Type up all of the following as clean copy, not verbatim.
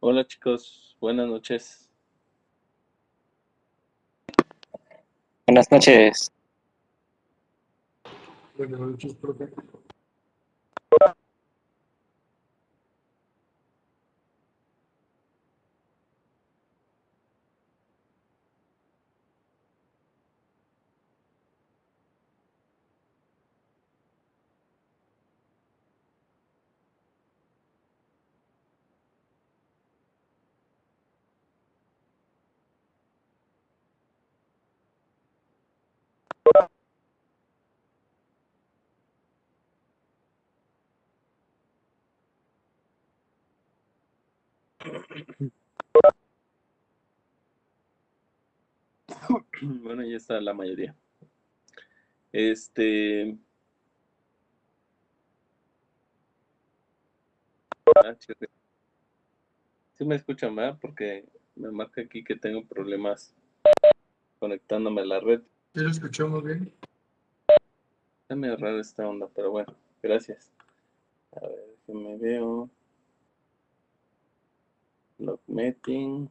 Hola chicos, buenas noches. Buenas noches. Buenas noches, profe. Bueno, ya está la mayoría. Chale. Sí me escuchan, ¿verdad? Porque me marca aquí que tengo problemas conectándome a la red. ¿Ya lo escuchamos bien? Está medio rara esta onda, pero bueno, gracias. A ver, que me veo. Log meeting.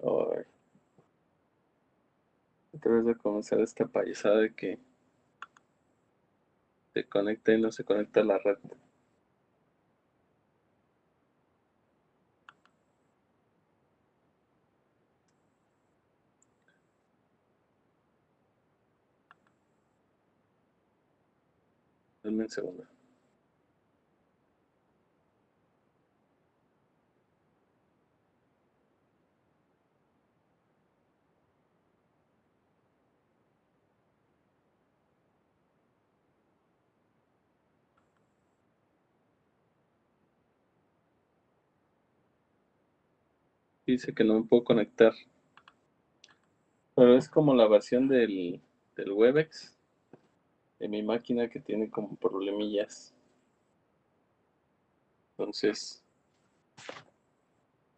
Ay, otra vez de comenzar esta payasada de que se conecta y no se conecta a la red. Denme un segundo. Dice que no me puedo conectar. Pero es como la versión del Webex de mi máquina que tiene como problemillas. Entonces,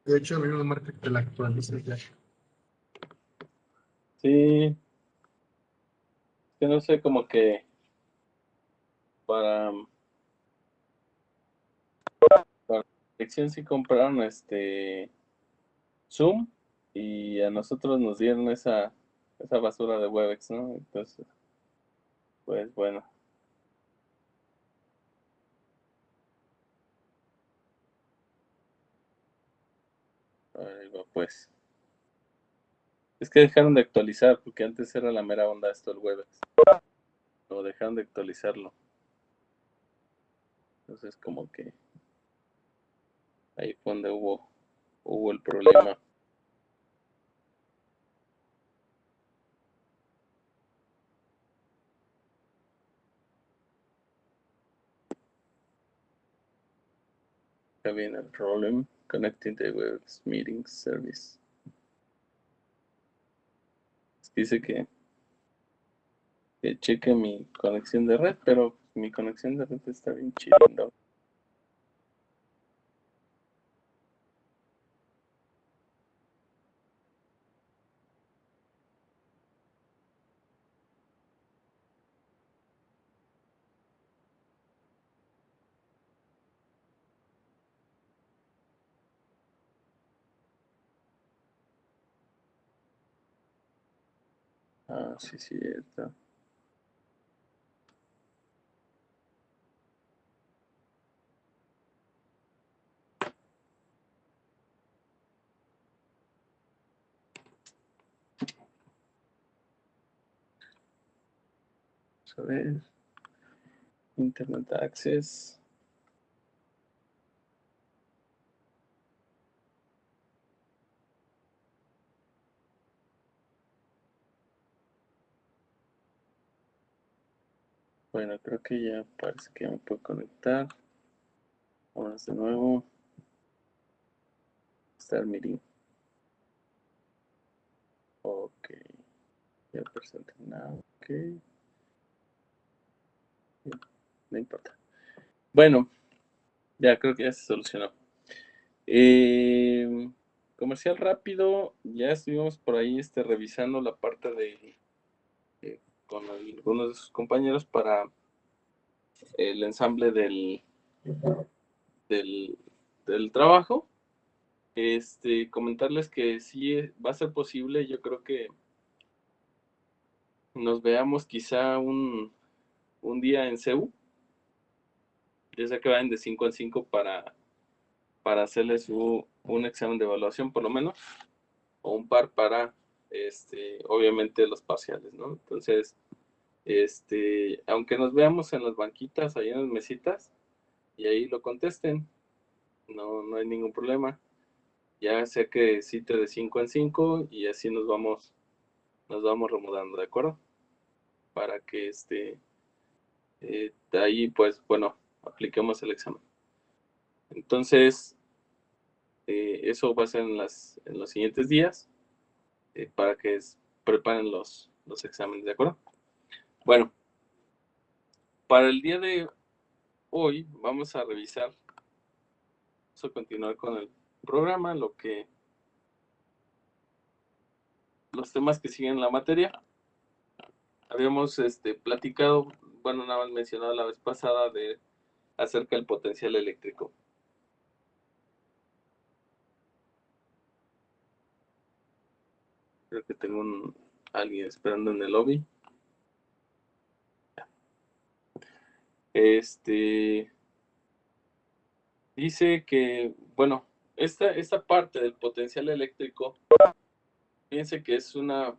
De hecho, a mí me marca que la actualices ya. sí, que no sé, como que para la dirección sí compraron Zoom y a nosotros nos dieron esa basura de Webex, ¿no? Entonces, pues bueno, ahí va pues. Es que dejaron de actualizar, porque antes era la mera onda esto el Webex. No, dejaron de actualizarlo. Entonces como que ahí fue donde hubo el problema. Having a problem connecting the Webex meeting service. Es que dice que cheque mi conexión de red, pero mi conexión de red está bien chida. Ah, sí, cierto. Vamos a ver. Internet access. Bueno, creo que ya parece que ya me puedo conectar. Vamos de nuevo. Start meeting. Ok. Ya presente nada. Ok. No importa. Bueno, ya creo que ya se solucionó. Comercial rápido. Ya estuvimos por ahí revisando la parte con algunos de sus compañeros para el ensamble del del trabajo. Comentarles que sí va a ser posible, yo creo que nos veamos quizá un día en CEU, ya sea que vayan de 5 en 5 para hacerles un examen de evaluación por lo menos, o un par para, obviamente, los parciales, ¿no? Entonces, aunque nos veamos en las banquitas, ahí en las mesitas, y ahí lo contesten, no hay ningún problema. Ya sea que cite de 5 en 5 y así nos vamos remudando, ¿de acuerdo? Para que de ahí, pues, bueno, apliquemos el examen. Entonces, eso va a ser en los siguientes días para que preparen los exámenes, ¿de acuerdo? Bueno, para el día de hoy vamos a revisar, vamos a continuar con el programa, los temas que siguen la materia. Habíamos platicado, bueno, nada más mencionado la vez pasada acerca del potencial eléctrico. Creo que tengo alguien esperando en el lobby. Dice que, bueno, esta parte del potencial eléctrico, fíjense que es una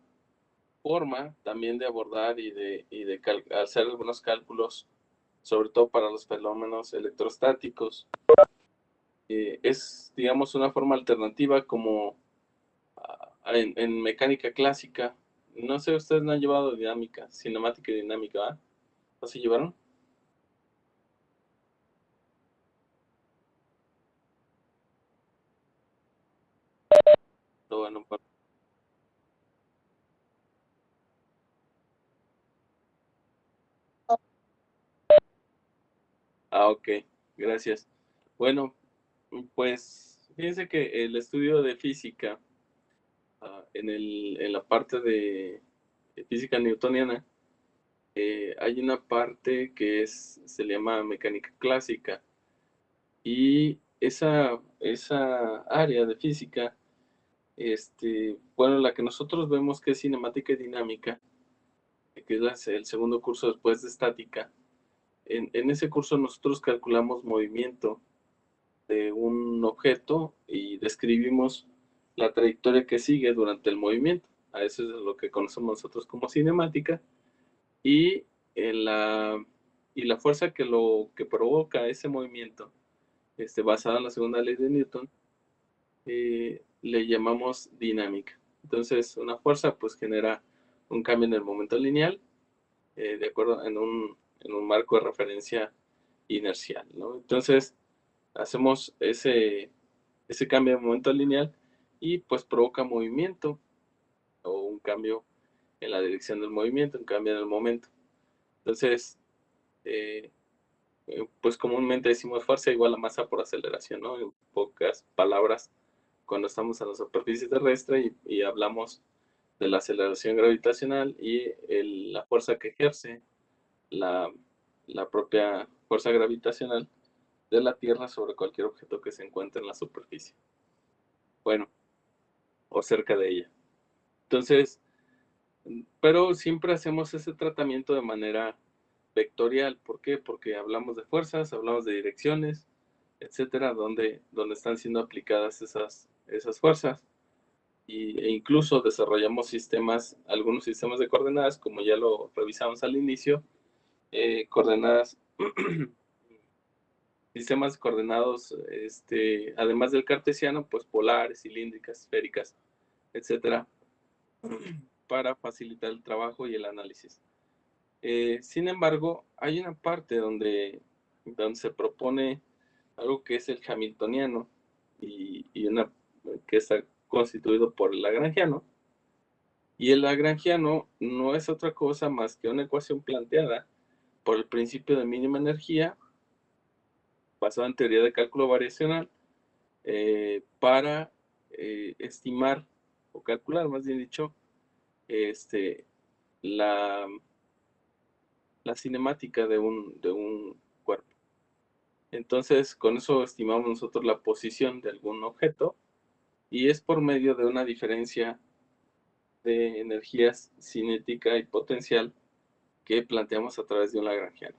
forma también de abordar y de hacer algunos cálculos, sobre todo para los fenómenos electrostáticos. Es, digamos, una forma alternativa como en mecánica clásica. No sé, ustedes no han llevado dinámica, cinemática y dinámica, ¿verdad? ¿No se llevaron? Bueno, ok, gracias. Bueno, pues fíjense que el estudio de física, en la parte de física newtoniana, hay una parte que se le llama mecánica clásica, y esa área de física, bueno, la que nosotros vemos que es cinemática y dinámica, que es el segundo curso después de estática. En ese curso nosotros calculamos movimiento de un objeto y describimos la trayectoria que sigue durante el movimiento. A eso es lo que conocemos nosotros como cinemática. Y, la fuerza que provoca ese movimiento, basada en la segunda ley de Newton, le llamamos dinámica. Entonces, una fuerza pues genera un cambio en el momento lineal, de acuerdo en un marco de referencia inercial, ¿no? Entonces, hacemos ese cambio de momento lineal y pues provoca movimiento o un cambio en la dirección del movimiento, un cambio en el momento. Entonces, pues comúnmente decimos fuerza igual a masa por aceleración, ¿no? En pocas palabras, cuando estamos en la superficie terrestre y hablamos de la aceleración gravitacional y la fuerza que ejerce la, la propia fuerza gravitacional de la Tierra sobre cualquier objeto que se encuentre en la superficie. Bueno, o cerca de ella. Entonces, pero siempre hacemos ese tratamiento de manera vectorial. ¿Por qué? Porque hablamos de fuerzas, hablamos de direcciones, etcétera, donde están siendo aplicadas esas fuerzas. E incluso desarrollamos algunos sistemas de coordenadas, como ya lo revisamos al inicio, coordenadas, sistemas coordenados, además del cartesiano, pues polares, cilíndricas, esféricas, etcétera, para facilitar el trabajo y el análisis. Sin embargo, hay una parte donde se propone algo que es el hamiltoniano y que está constituido por el lagrangiano. Y el lagrangiano no es otra cosa más que una ecuación planteada por el principio de mínima energía, basada en teoría de cálculo variacional, para estimar o calcular, más bien dicho, la cinemática de un cuerpo. Entonces, con eso estimamos nosotros la posición de algún objeto y es por medio de una diferencia de energías cinética y potencial que planteamos a través de un lagrangiano.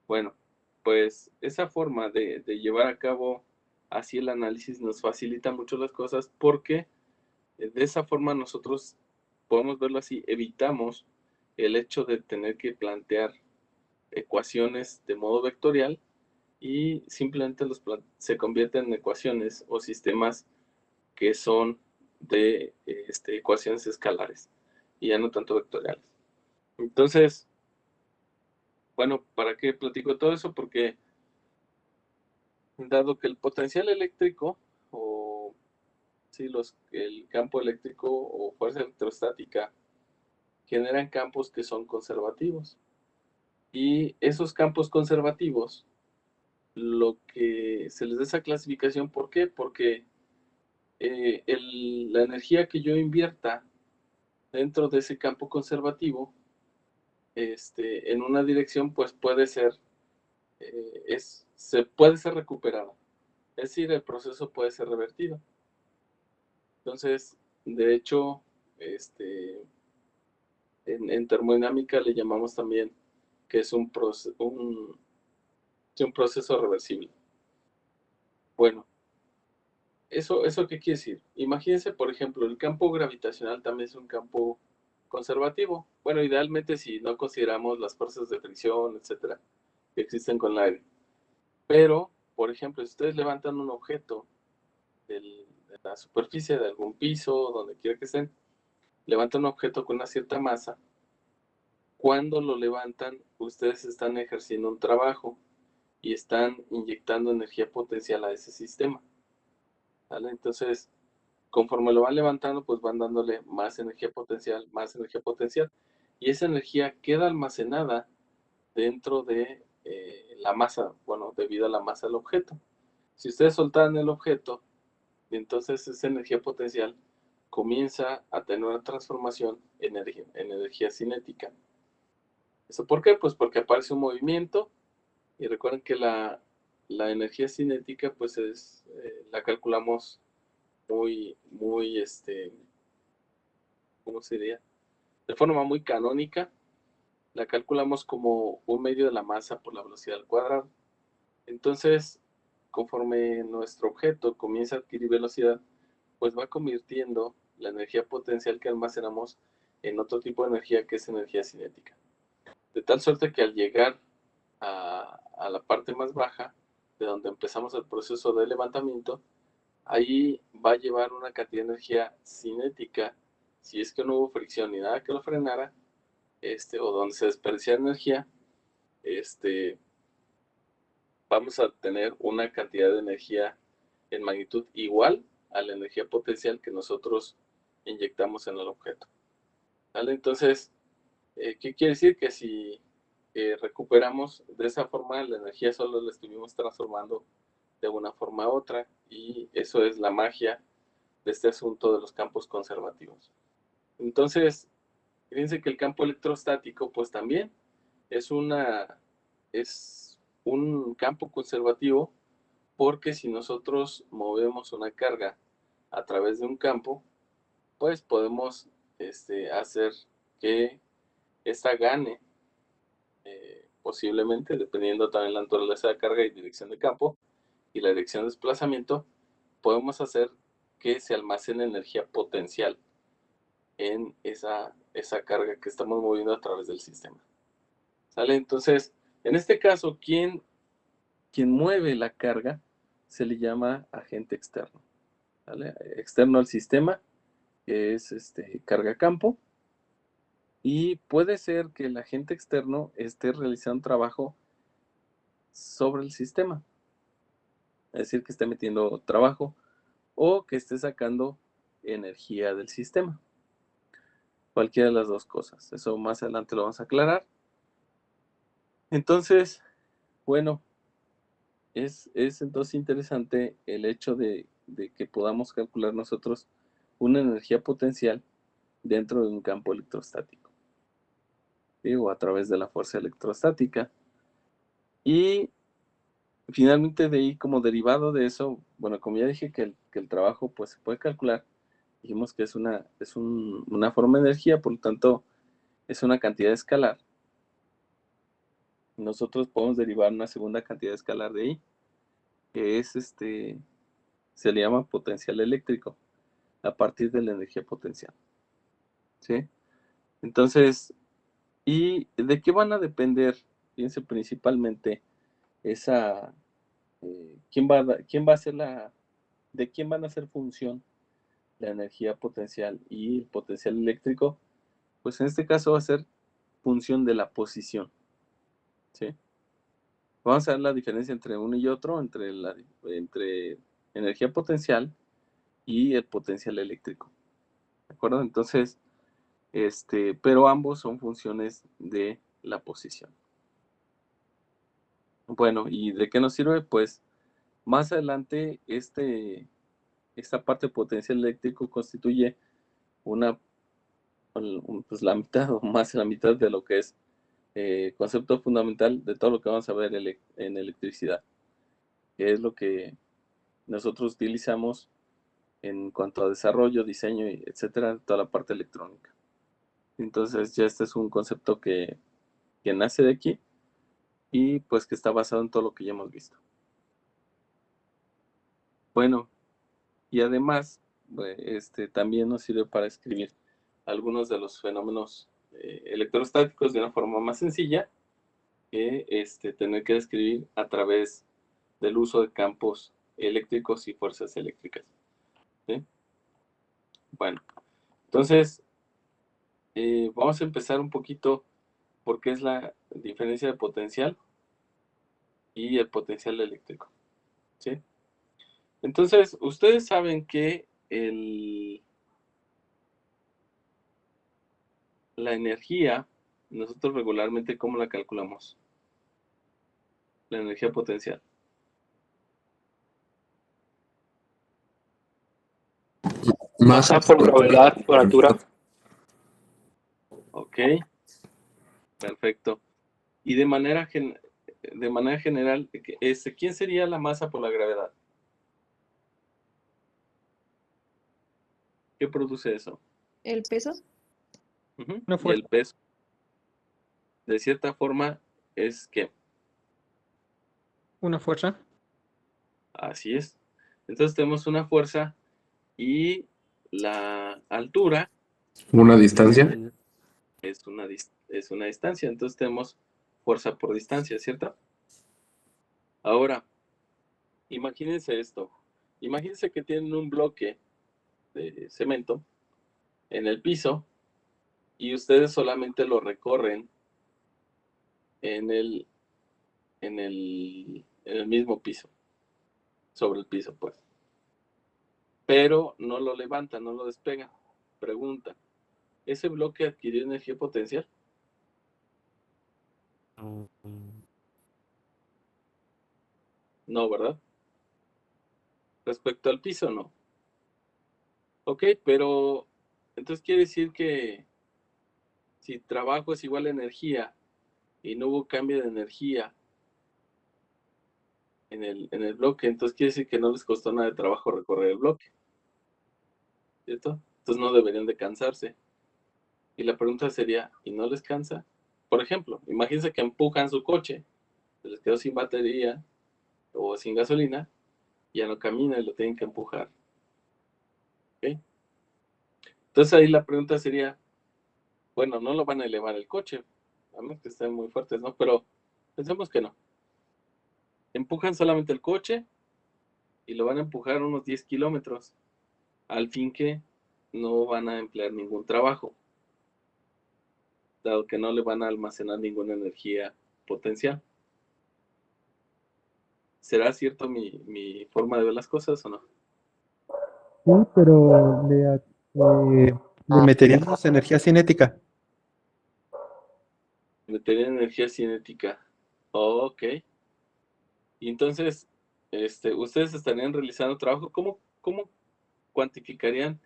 Bueno, pues esa forma de llevar a cabo así el análisis nos facilita mucho las cosas porque de esa forma nosotros, podemos verlo así, evitamos el hecho de tener que plantear ecuaciones de modo vectorial y simplemente se convierten en ecuaciones o sistemas que son de ecuaciones escalares y ya no tanto vectoriales. Entonces, bueno, ¿para qué platico todo eso? Porque dado que el potencial eléctrico o sí, el campo eléctrico o fuerza electrostática generan campos que son conservativos. Y esos campos conservativos, lo que se les da esa clasificación, ¿por qué? Porque la energía que yo invierta dentro de ese campo conservativo, en una dirección, pues puede ser, se puede ser recuperada. Es decir, el proceso puede ser revertido. Entonces, de hecho, en termodinámica le llamamos también que es un proceso reversible. Bueno, ¿eso qué quiere decir? Imagínense, por ejemplo, el campo gravitacional también es un campo conservativo. Bueno, idealmente si no consideramos las fuerzas de fricción, etcétera, que existen con el aire. Pero, por ejemplo, si ustedes levantan un objeto de la superficie de algún piso, donde quiera que estén, levantan un objeto con una cierta masa, cuando lo levantan, ustedes están ejerciendo un trabajo y están inyectando energía potencial a ese sistema. ¿Vale? Entonces, conforme lo van levantando, pues van dándole más energía potencial, y esa energía queda almacenada dentro de la masa, bueno, debido a la masa del objeto. Si ustedes soltaran el objeto, entonces esa energía potencial comienza a tener una transformación en energía cinética. ¿Eso por qué? Pues porque aparece un movimiento y recuerden que la energía cinética pues la calculamos muy, ¿cómo se diría? De forma muy canónica, la calculamos como un medio de la masa por la velocidad al cuadrado. Entonces, conforme nuestro objeto comienza a adquirir velocidad, pues va convirtiendo la energía potencial que almacenamos en otro tipo de energía que es energía cinética. De tal suerte que al llegar a la parte más baja, de donde empezamos el proceso de levantamiento, ahí va a llevar una cantidad de energía cinética, si es que no hubo fricción ni nada que lo frenara, o donde se desperdicia energía, vamos a tener una cantidad de energía en magnitud igual a la energía potencial que nosotros inyectamos en el objeto. ¿Vale? Entonces, ¿qué quiere decir? Que si recuperamos de esa forma, la energía solo la estuvimos transformando de una forma a otra, y eso es la magia de este asunto de los campos conservativos. Entonces, fíjense que el campo electrostático, pues también es un campo conservativo, porque si nosotros movemos una carga a través de un campo, pues podemos hacer que esta gane, posiblemente, dependiendo también de la naturaleza de la carga y dirección de campo y la dirección de desplazamiento, podemos hacer que se almacene energía potencial en esa carga que estamos moviendo a través del sistema. ¿Sale? Entonces, en este caso, quien mueve la carga se le llama agente externo. ¿Vale? Externo al sistema, que es carga campo, y puede ser que el agente externo esté realizando un trabajo sobre el sistema, es decir, que esté metiendo trabajo o que esté sacando energía del sistema. Cualquiera de las dos cosas. Eso más adelante lo vamos a aclarar. Entonces, bueno, es entonces interesante el hecho de que podamos calcular nosotros una energía potencial dentro de un campo electrostático, ¿sí? O a través de la fuerza electrostática. Y finalmente de ahí, como derivado de eso, bueno, como ya dije que el trabajo pues se puede calcular, dijimos que es una forma de energía, por lo tanto es una cantidad escalar. Nosotros podemos derivar una segunda cantidad escalar de ahí, que es se le llama potencial eléctrico, a partir de la energía potencial. ¿Sí? Entonces, ¿y de qué van a depender? Fíjense principalmente esa, quién va a ser de quién van a ser función la energía potencial y el potencial eléctrico. Pues en este caso va a ser función de la posición. ¿Sí? Vamos a ver la diferencia entre uno y otro, entre energía potencial y el potencial eléctrico. ¿De acuerdo? Entonces, pero ambos son funciones de la posición. Bueno, ¿y de qué nos sirve? Pues más adelante esta parte de potencial eléctrico constituye pues la mitad o más de la mitad de lo que es concepto fundamental de todo lo que vamos a ver en electricidad, que es lo que nosotros utilizamos en cuanto a desarrollo, diseño, etcétera, toda la parte electrónica. Entonces ya este es un concepto que nace de aquí y pues que está basado en todo lo que ya hemos visto. Bueno, y además también nos sirve para escribir algunos de los fenómenos electrostáticos de una forma más sencilla que tener que describir a través del uso de campos eléctricos y fuerzas eléctricas. ¿Sí? Bueno, entonces vamos a empezar un poquito por qué es la diferencia de potencial y el potencial eléctrico. ¿Sí? Entonces, ustedes saben que la energía, nosotros regularmente, ¿cómo la calculamos? La energía potencial. Masa por gravedad por altura. Ok, perfecto. Y de manera general, ¿quién sería la masa por la gravedad? ¿Qué produce eso? ¿El peso? Ujú. Una Y fuerza. el peso, de cierta forma, es que Una fuerza. así es. Entonces tenemos una fuerza y la altura Una distancia. es una distancia. Entonces tenemos fuerza por distancia, ¿cierto? Ahora, imagínense esto. Imagínense que tienen un bloque de cemento en el piso y ustedes solamente lo recorren en el mismo piso, sobre el piso, pues. Pero no lo levantan, no lo despegan. Pregunta, ¿ese bloque adquirió energía potencial? No, ¿verdad? Respecto al piso, no. Ok, pero entonces quiere decir que si trabajo es igual a energía y no hubo cambio de energía en el bloque, entonces quiere decir que no les costó nada de trabajo recorrer el bloque, ¿cierto? Entonces no deberían de cansarse. Y la pregunta sería, ¿y no les cansa? Por ejemplo, imagínense que empujan su coche, se les quedó sin batería o sin gasolina, ya no camina y lo tienen que empujar. ¿Ok? Entonces ahí la pregunta sería, bueno, no lo van a elevar el coche, a menos que estén muy fuertes, ¿no? Pero pensemos que no. Empujan solamente el coche y lo van a empujar unos 10 kilómetros, al fin que no van a emplear ningún trabajo, dado que no le van a almacenar ninguna energía potencial. ¿Será cierto mi forma de ver las cosas o no? Sí, pero le meteríamos energía cinética. Metería energía cinética. Oh, ok. Y entonces, ustedes estarían realizando trabajo. ¿Cómo cuantificarían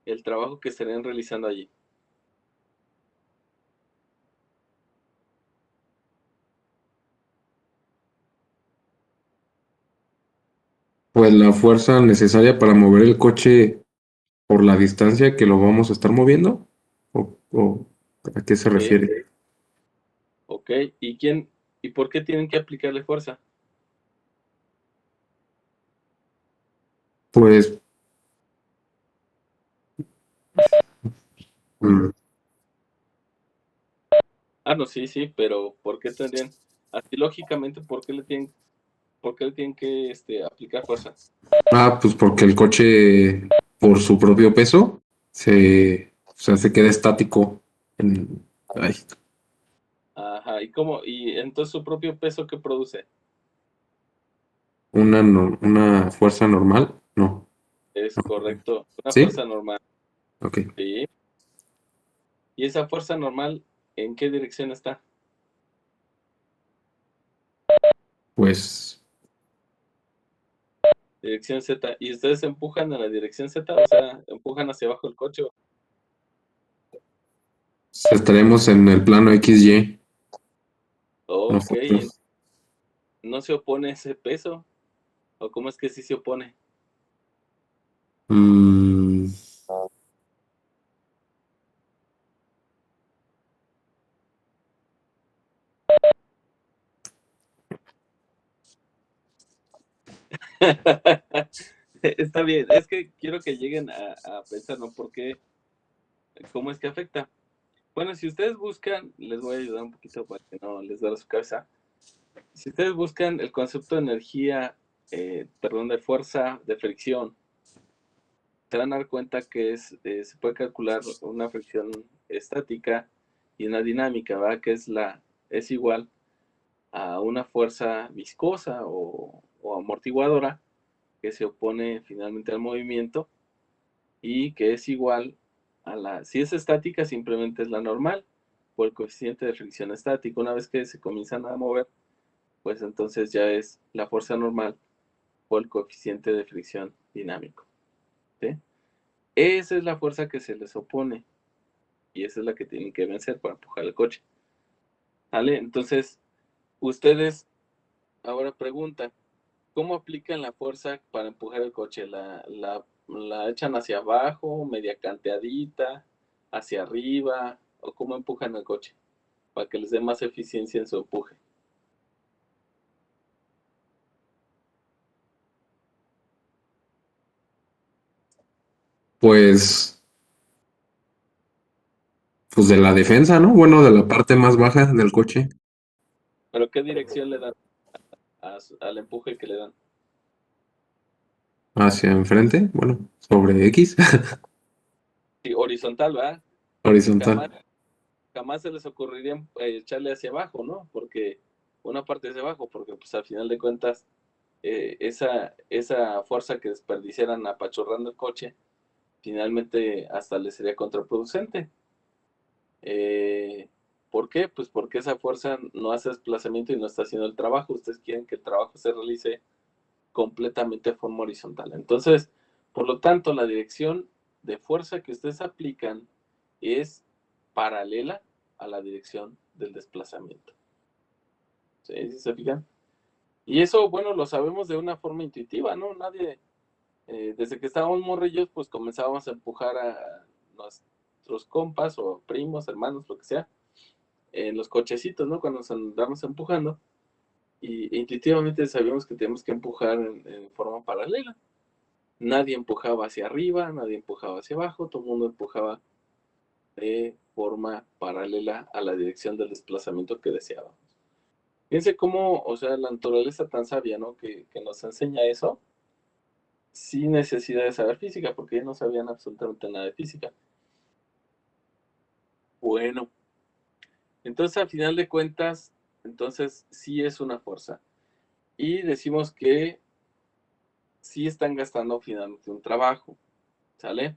el trabajo que estarían realizando allí? Pues la fuerza necesaria para mover el coche por la distancia que lo vamos a estar moviendo. ¿O a qué se Sí, refiere? ok. ¿Y por qué tienen que aplicarle fuerza? Pues, mm, Ah, no, sí, sí, pero ¿por qué tendrían, así lógicamente, por qué le tienen que aplicar fuerza? pues porque el coche, por su propio peso, o sea, se queda estático. Ay, Ajá, y entonces su propio peso que produce una fuerza normal, no. es correcto, una ¿Sí? fuerza normal, Ok. ¿sí? ¿Y esa fuerza normal en qué dirección está? Pues Dirección Z. ¿Y ustedes empujan en la dirección Z? O sea, empujan hacia abajo el coche. estaremos en el plano XY Ok, nosotros. ¿no se opone ese peso? ¿O cómo es que sí se opone? Mm, Está bien, es que quiero que lleguen a pensar, ¿no? ¿Por qué? ¿Cómo es que afecta? Bueno, si ustedes buscan, les voy a ayudar un poquito para que no les duela su cabeza. Si ustedes buscan el concepto de energía, perdón, de fuerza de fricción, se van a dar cuenta que se puede calcular una fricción estática y una dinámica, ¿verdad? Que es igual a una fuerza viscosa o amortiguadora que se opone finalmente al movimiento y que es igual si es estática, simplemente es la normal por el coeficiente de fricción estático. Una vez que se comienzan a mover, pues entonces ya es la fuerza normal por el coeficiente de fricción dinámico. ¿Sí? Esa es la fuerza que se les opone y esa es la que tienen que vencer para empujar el coche. ¿Vale? Entonces, ustedes ahora preguntan, ¿cómo aplican la fuerza para empujar el coche? ¿La echan hacia abajo, media canteadita, hacia arriba? ¿O cómo empujan el coche? Para que les dé más eficiencia en su empuje. pues, pues de la defensa, ¿no? Bueno, de la parte más baja del coche ¿Pero qué dirección le dan al empuje que le dan? hacia enfrente, bueno, sobre X, Sí, horizontal, ¿verdad? horizontal. Jamás, jamás se les ocurriría echarle hacia abajo, ¿no? Porque una parte hacia abajo, porque pues al final de cuentas esa fuerza que desperdiciaran apachurrando el coche, finalmente hasta les sería contraproducente. Eh, ¿Por qué? Pues porque esa fuerza no hace desplazamiento y no está haciendo el trabajo. Ustedes quieren que el trabajo se realice completamente de forma horizontal. Entonces, por lo tanto, la dirección de fuerza que ustedes aplican es paralela a la dirección del desplazamiento. ¿Sí? ¿Sí se fijan? Y eso, bueno, lo sabemos de una forma intuitiva, ¿no? Desde que estábamos morrillos, pues comenzábamos a empujar a nuestros compas o primos, hermanos, lo que sea, en los cochecitos, ¿no? Cuando nos andamos empujando. Y intuitivamente sabíamos que tenemos que empujar en forma paralela. Nadie empujaba hacia arriba, nadie empujaba hacia abajo, todo el mundo empujaba de forma paralela a la dirección del desplazamiento que deseábamos. Fíjense cómo, o sea, la naturaleza tan sabia, ¿no? Que nos enseña eso sin necesidad de saber física, porque ellos no sabían absolutamente nada de física. Bueno, entonces al final de cuentas, entonces sí es una fuerza. Y decimos que sí están gastando finalmente un trabajo, ¿sale?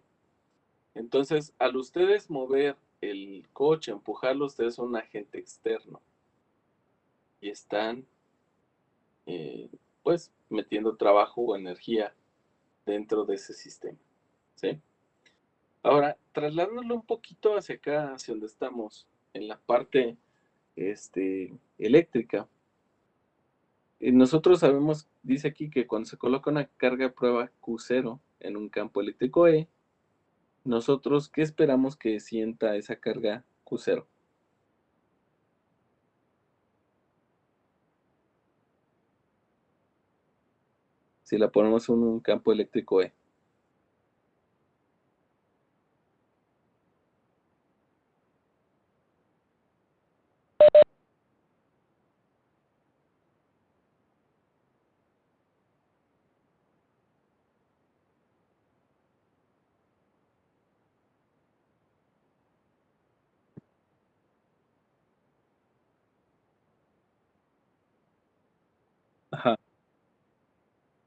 Entonces, al ustedes mover el coche, empujarlo, ustedes son un agente externo y están, eh, pues, metiendo trabajo o energía dentro de ese sistema, ¿sí? Ahora, trasladándolo un poquito hacia acá, hacia donde estamos, en la parte eléctrica, Y nosotros sabemos, dice aquí, que cuando se coloca una carga de prueba Q0 en un campo eléctrico E, nosotros, ¿qué esperamos que sienta esa carga Q0? Si la ponemos en un campo eléctrico E. Ajá.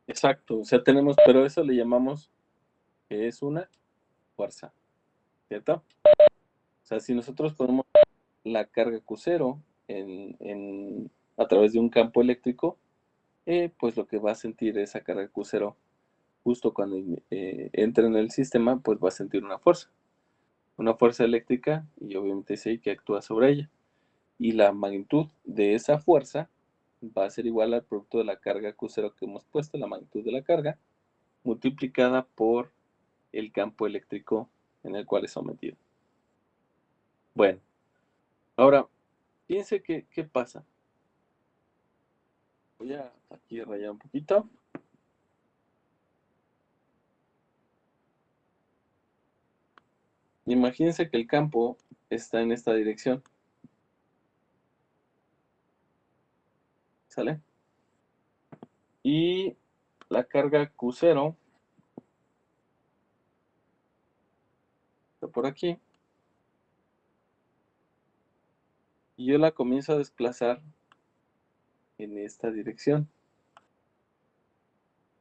Exacto, o sea, tenemos, pero eso le llamamos que es una fuerza, ¿cierto? O sea, si nosotros ponemos la carga Q0 a través de un campo eléctrico, pues lo que va a sentir esa carga Q0 justo cuando entra en el sistema, pues va a sentir una fuerza eléctrica y obviamente es ahí que actúa sobre ella. Y la magnitud de esa fuerza va a ser igual al producto de la carga Q0 que hemos puesto, la magnitud de la carga, multiplicada por el campo eléctrico en el cual es sometido. Bueno, ahora, fíjense qué pasa. Voy a aquí rayar un poquito. Imagínense que el campo está en esta dirección. ¿Sale? Y la carga Q0 está por aquí. Y yo la comienzo a desplazar en esta dirección.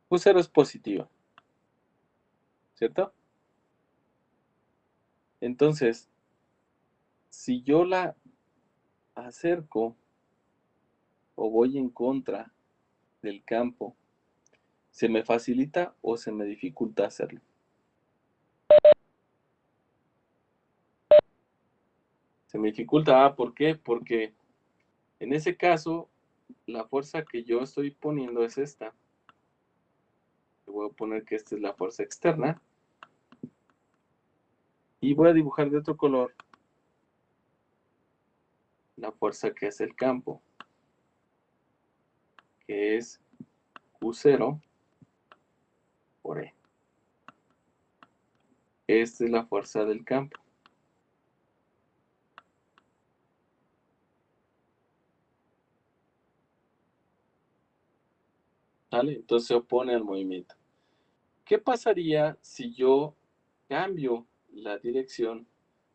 Q0 es positiva, ¿cierto? Entonces, si yo la acerco o voy en contra del campo, ¿se me facilita o se me dificulta hacerlo? Se me dificulta, ¿por qué? Porque en ese caso, la fuerza que yo estoy poniendo es esta. Voy a poner que esta es la fuerza externa. Y voy a dibujar de otro color la fuerza que es el campo, que es Q0 por E. Esta es la fuerza del campo. ¿Vale? Entonces se opone al movimiento. ¿Qué pasaría si yo cambio la dirección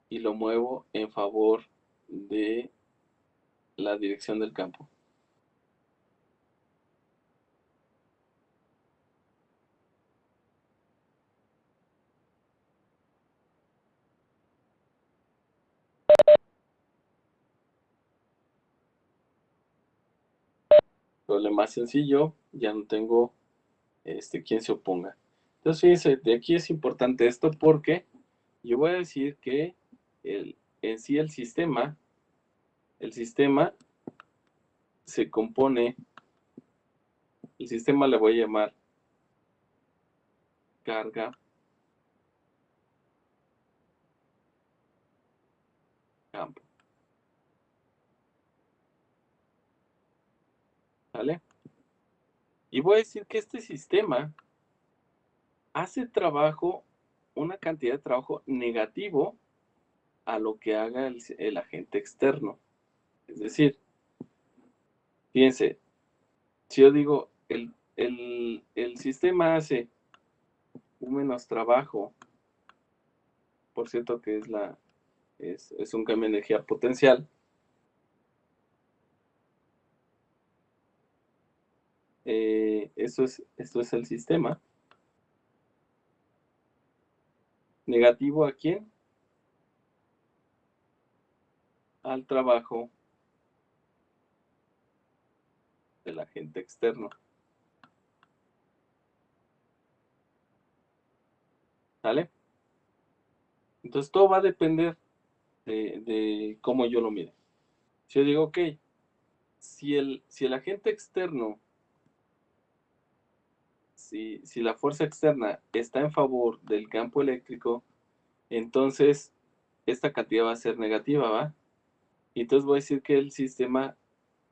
y lo muevo en favor de la dirección del campo? Problema sencillo, ya no tengo quien se oponga. Entonces, fíjense, de aquí es importante esto porque yo voy a decir que en sí el sistema se compone, el sistema le voy a llamar carga campo. ¿Vale? Y voy a decir que este sistema hace trabajo, una cantidad de trabajo negativo a lo que haga el agente externo. Es decir, fíjense, si yo digo, el sistema hace un menos trabajo, por cierto que es un cambio de energía potencial, esto es el sistema. ¿Negativo a quién? Al trabajo del agente externo. ¿Sale? Entonces todo va a depender de cómo yo lo mire. Si yo digo, ok, si el agente externo si la fuerza externa está en favor del campo eléctrico, entonces esta cantidad va a ser negativa, ¿va? Y entonces voy a decir que el sistema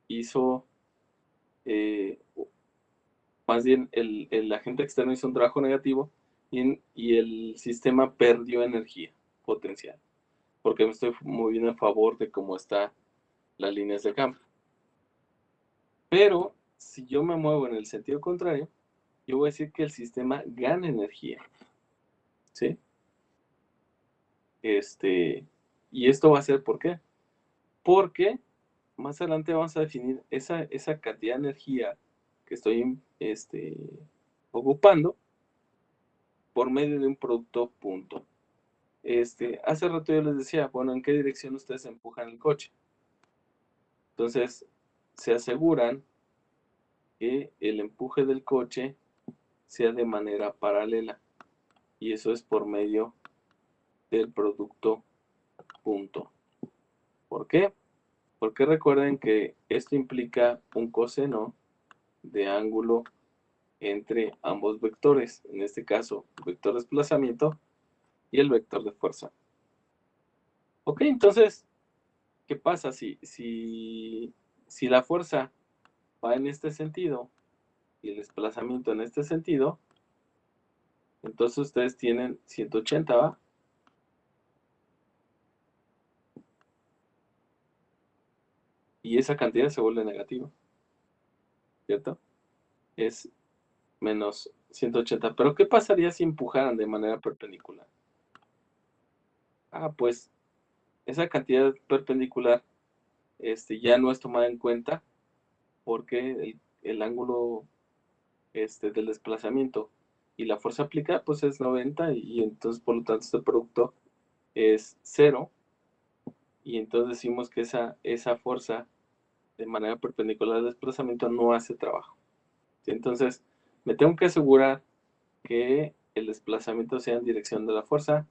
hizo, más bien el agente externo hizo un trabajo negativo y el sistema perdió energía potencial, porque me estoy moviendo en favor de cómo están las líneas de campo. Pero si yo me muevo en el sentido contrario, yo voy a decir que el sistema gana energía, ¿sí? Y esto va a ser ¿por qué? Porque más adelante vamos a definir esa cantidad de energía que estoy ocupando por medio de un producto punto. Hace rato yo les decía, bueno, ¿en qué dirección ustedes empujan el coche? Entonces, se aseguran que el empuje del coche sea de manera paralela. Y eso es por medio del producto punto. ¿Por qué? Porque recuerden que esto implica un coseno de ángulo entre ambos vectores. En este caso, el vector de desplazamiento y el vector de fuerza. Ok, entonces, ¿qué pasa si la fuerza va en este sentido y el desplazamiento en este sentido? Entonces ustedes tienen 180, ¿va? Y esa cantidad se vuelve negativa, ¿cierto? Es menos 180. Pero ¿qué pasaría si empujaran de manera perpendicular? Ah, pues esa cantidad perpendicular ya no es tomada en cuenta porque el ángulo del desplazamiento y la fuerza aplicada pues es 90 y entonces por lo tanto este producto es 0 y entonces decimos que esa fuerza de manera perpendicular al desplazamiento no hace trabajo. ¿Sí? Entonces me tengo que asegurar que el desplazamiento sea en dirección de la fuerza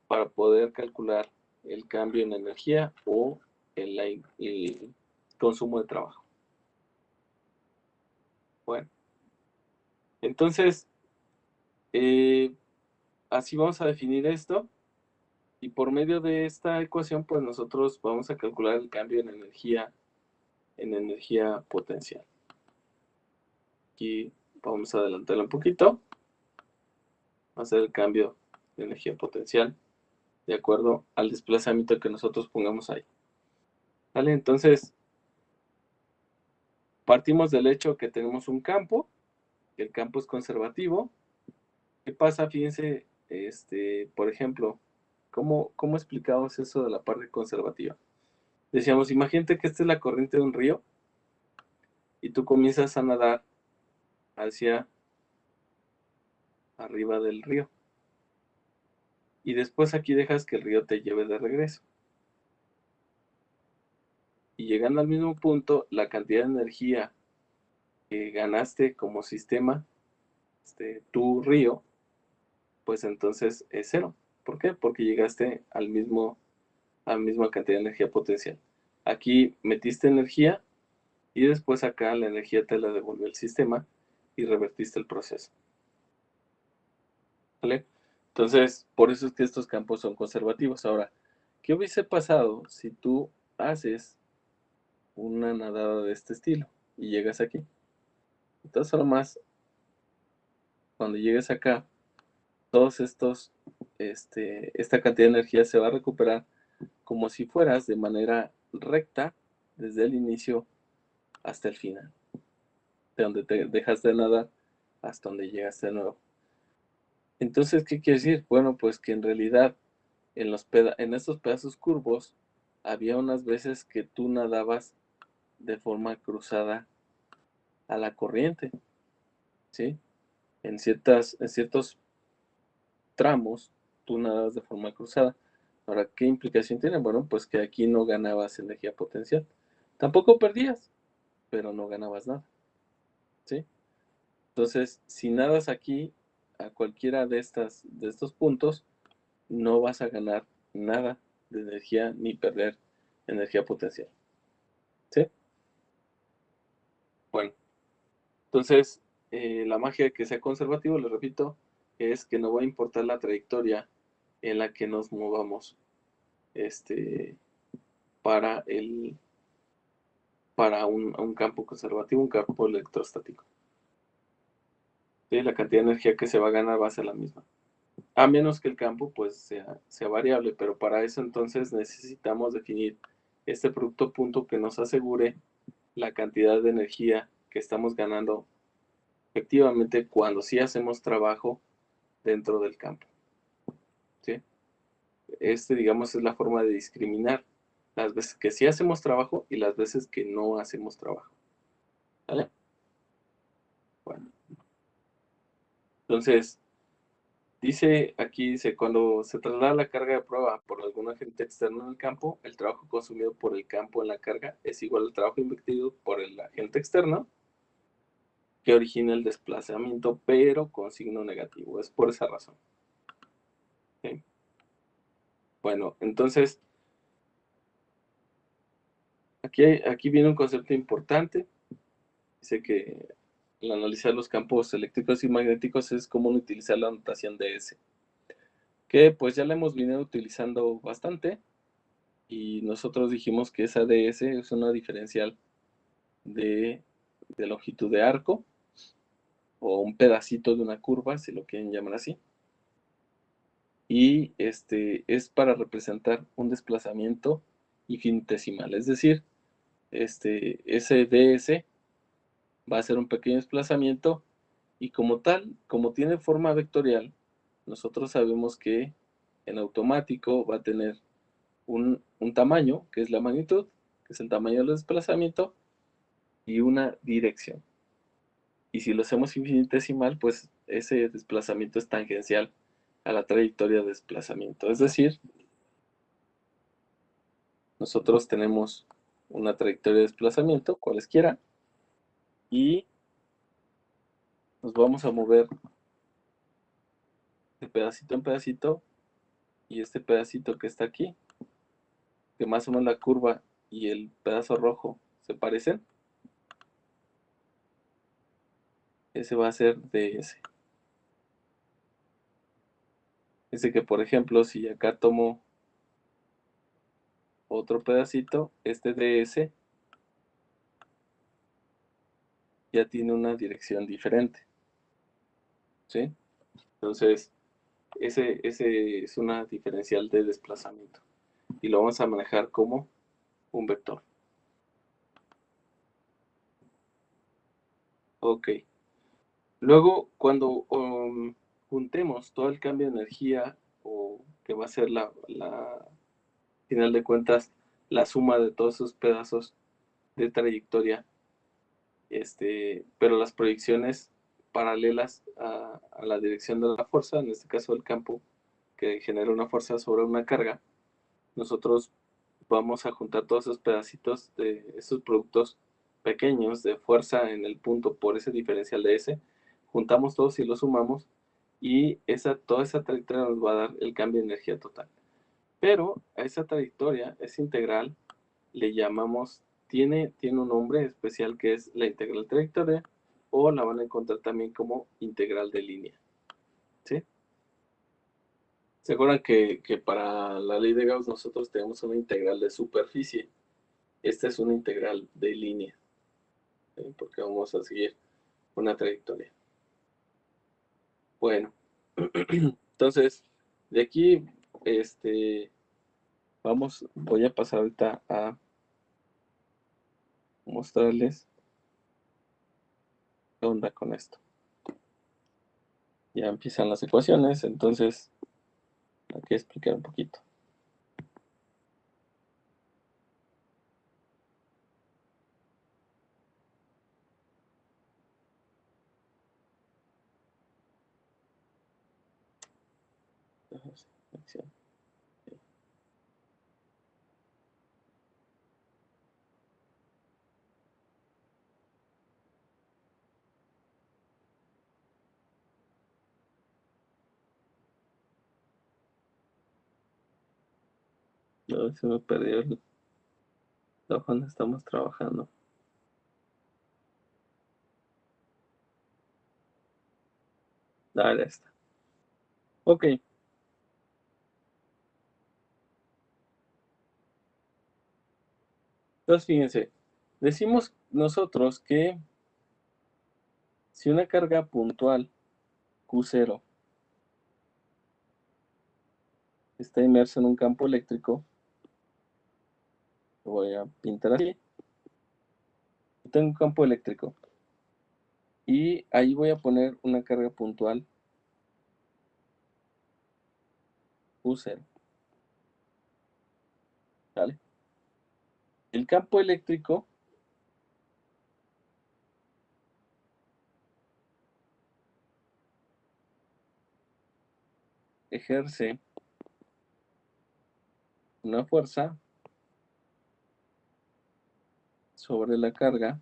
para poder calcular el cambio en energía o el consumo de trabajo. Bueno, entonces así vamos a definir esto y por medio de esta ecuación pues nosotros vamos a calcular el cambio en energía potencial. Aquí vamos a adelantarlo un poquito. Va a ser el cambio de energía potencial de acuerdo al desplazamiento que nosotros pongamos ahí. ¿Vale? Entonces, partimos del hecho que tenemos un campo, que el campo es conservativo. ¿Qué pasa? Fíjense, por ejemplo, ¿cómo explicamos eso de la parte conservativa? Decíamos, imagínate que esta es la corriente de un río y tú comienzas a nadar hacia arriba del río. Y después aquí dejas que el río te lleve de regreso. Y llegando al mismo punto, la cantidad de energía que ganaste como sistema, tu río, pues entonces es 0. ¿Por qué? Porque llegaste a la misma cantidad de energía potencial. Aquí metiste energía y después acá la energía te la devolvió el sistema y revertiste el proceso. ¿Vale? Entonces, por eso es que estos campos son conservativos. Ahora, ¿qué hubiese pasado si tú haces una nadada de este estilo y llegas aquí? Entonces, solo más, cuando llegues acá, todos esta cantidad de energía se va a recuperar como si fueras de manera recta desde el inicio hasta el final, de donde te dejaste de nadar hasta donde llegaste de nuevo. Entonces, ¿qué quiere decir? Bueno, pues que en realidad en estos pedazos curvos había unas veces que tú nadabas de forma cruzada a la corriente, ¿sí? En ciertos tramos tú nadabas de forma cruzada. Ahora, ¿qué implicación tiene? Bueno, pues que aquí no ganabas energía potencial. Tampoco perdías, pero no ganabas nada, ¿sí? Entonces, si nadas aquí a cualquiera de estos puntos, no vas a ganar nada de energía ni perder energía potencial, ¿sí? Bueno, entonces la magia de que sea conservativo, les repito, es que no va a importar la trayectoria en la que nos movamos para un campo conservativo, un campo electrostático. ¿Sí? La cantidad de energía que se va a ganar va a ser la misma. A menos que el campo pues sea variable, pero para eso entonces necesitamos definir este producto punto que nos asegure la cantidad de energía que estamos ganando efectivamente cuando sí hacemos trabajo dentro del campo. ¿Sí? Digamos, es la forma de discriminar las veces que sí hacemos trabajo y las veces que no hacemos trabajo. ¿Vale? Bueno. Entonces, dice, cuando se traslada la carga de prueba por algún agente externo en el campo, el trabajo consumido por el campo en la carga es igual al trabajo invertido por el agente externo que origina el desplazamiento, pero con signo negativo. Es por esa razón. ¿Sí? Bueno, entonces, aquí viene un concepto importante. Dice que al analizar los campos eléctricos y magnéticos es común utilizar la notación de S, que pues ya la hemos venido utilizando bastante, y nosotros dijimos que esa ds es una diferencial de longitud de arco, o un pedacito de una curva, si lo quieren llamar así, y es para representar un desplazamiento infinitesimal, es decir, ese ds va a ser un pequeño desplazamiento, y como tal, como tiene forma vectorial, nosotros sabemos que en automático va a tener un tamaño, que es la magnitud, que es el tamaño del desplazamiento, y una dirección. Y si lo hacemos infinitesimal, pues ese desplazamiento es tangencial a la trayectoria de desplazamiento. Es decir, nosotros tenemos una trayectoria de desplazamiento, cualesquiera, y nos vamos a mover de pedacito en pedacito, y este pedacito que está aquí, que más o menos la curva y el pedazo rojo se parecen, ese va a ser ds. Dice que, por ejemplo, si acá tomo otro pedacito, este ds ya tiene una dirección diferente, ¿sí? Entonces, ese es una diferencial de desplazamiento, y lo vamos a manejar como un vector. Ok. Luego, cuando juntemos todo el cambio de energía, o que va a ser final de cuentas, la suma de todos esos pedazos de trayectoria, pero las proyecciones paralelas a la dirección de la fuerza, en este caso el campo, que genera una fuerza sobre una carga, nosotros vamos a juntar todos esos pedacitos de esos productos pequeños de fuerza en el punto por ese diferencial de S, juntamos todos y los sumamos, y toda esa trayectoria nos va a dar el cambio de energía total. Pero a esa trayectoria, esa integral, le llamamos, tiene un nombre especial, que es la integral trayectoria, o la van a encontrar también como integral de línea. ¿Sí? ¿Se acuerdan que para la ley de Gauss nosotros tenemos una integral de superficie? Esta es una integral de línea, ¿sí? Porque vamos a seguir una trayectoria. Bueno, entonces, de aquí, voy a pasar ahorita a mostrarles qué onda con esto. Ya empiezan las ecuaciones, entonces aquí explicar un poquito. No, se me perdió la hoja donde estamos trabajando. Ah, ya está. Ok. Entonces, fíjense, decimos nosotros que si una carga puntual Q0 está inmersa en un campo eléctrico, lo voy a pintar así. Tengo un campo eléctrico y ahí voy a poner una carga puntual Q0. ¿Vale? El campo eléctrico ejerce una fuerza sobre la carga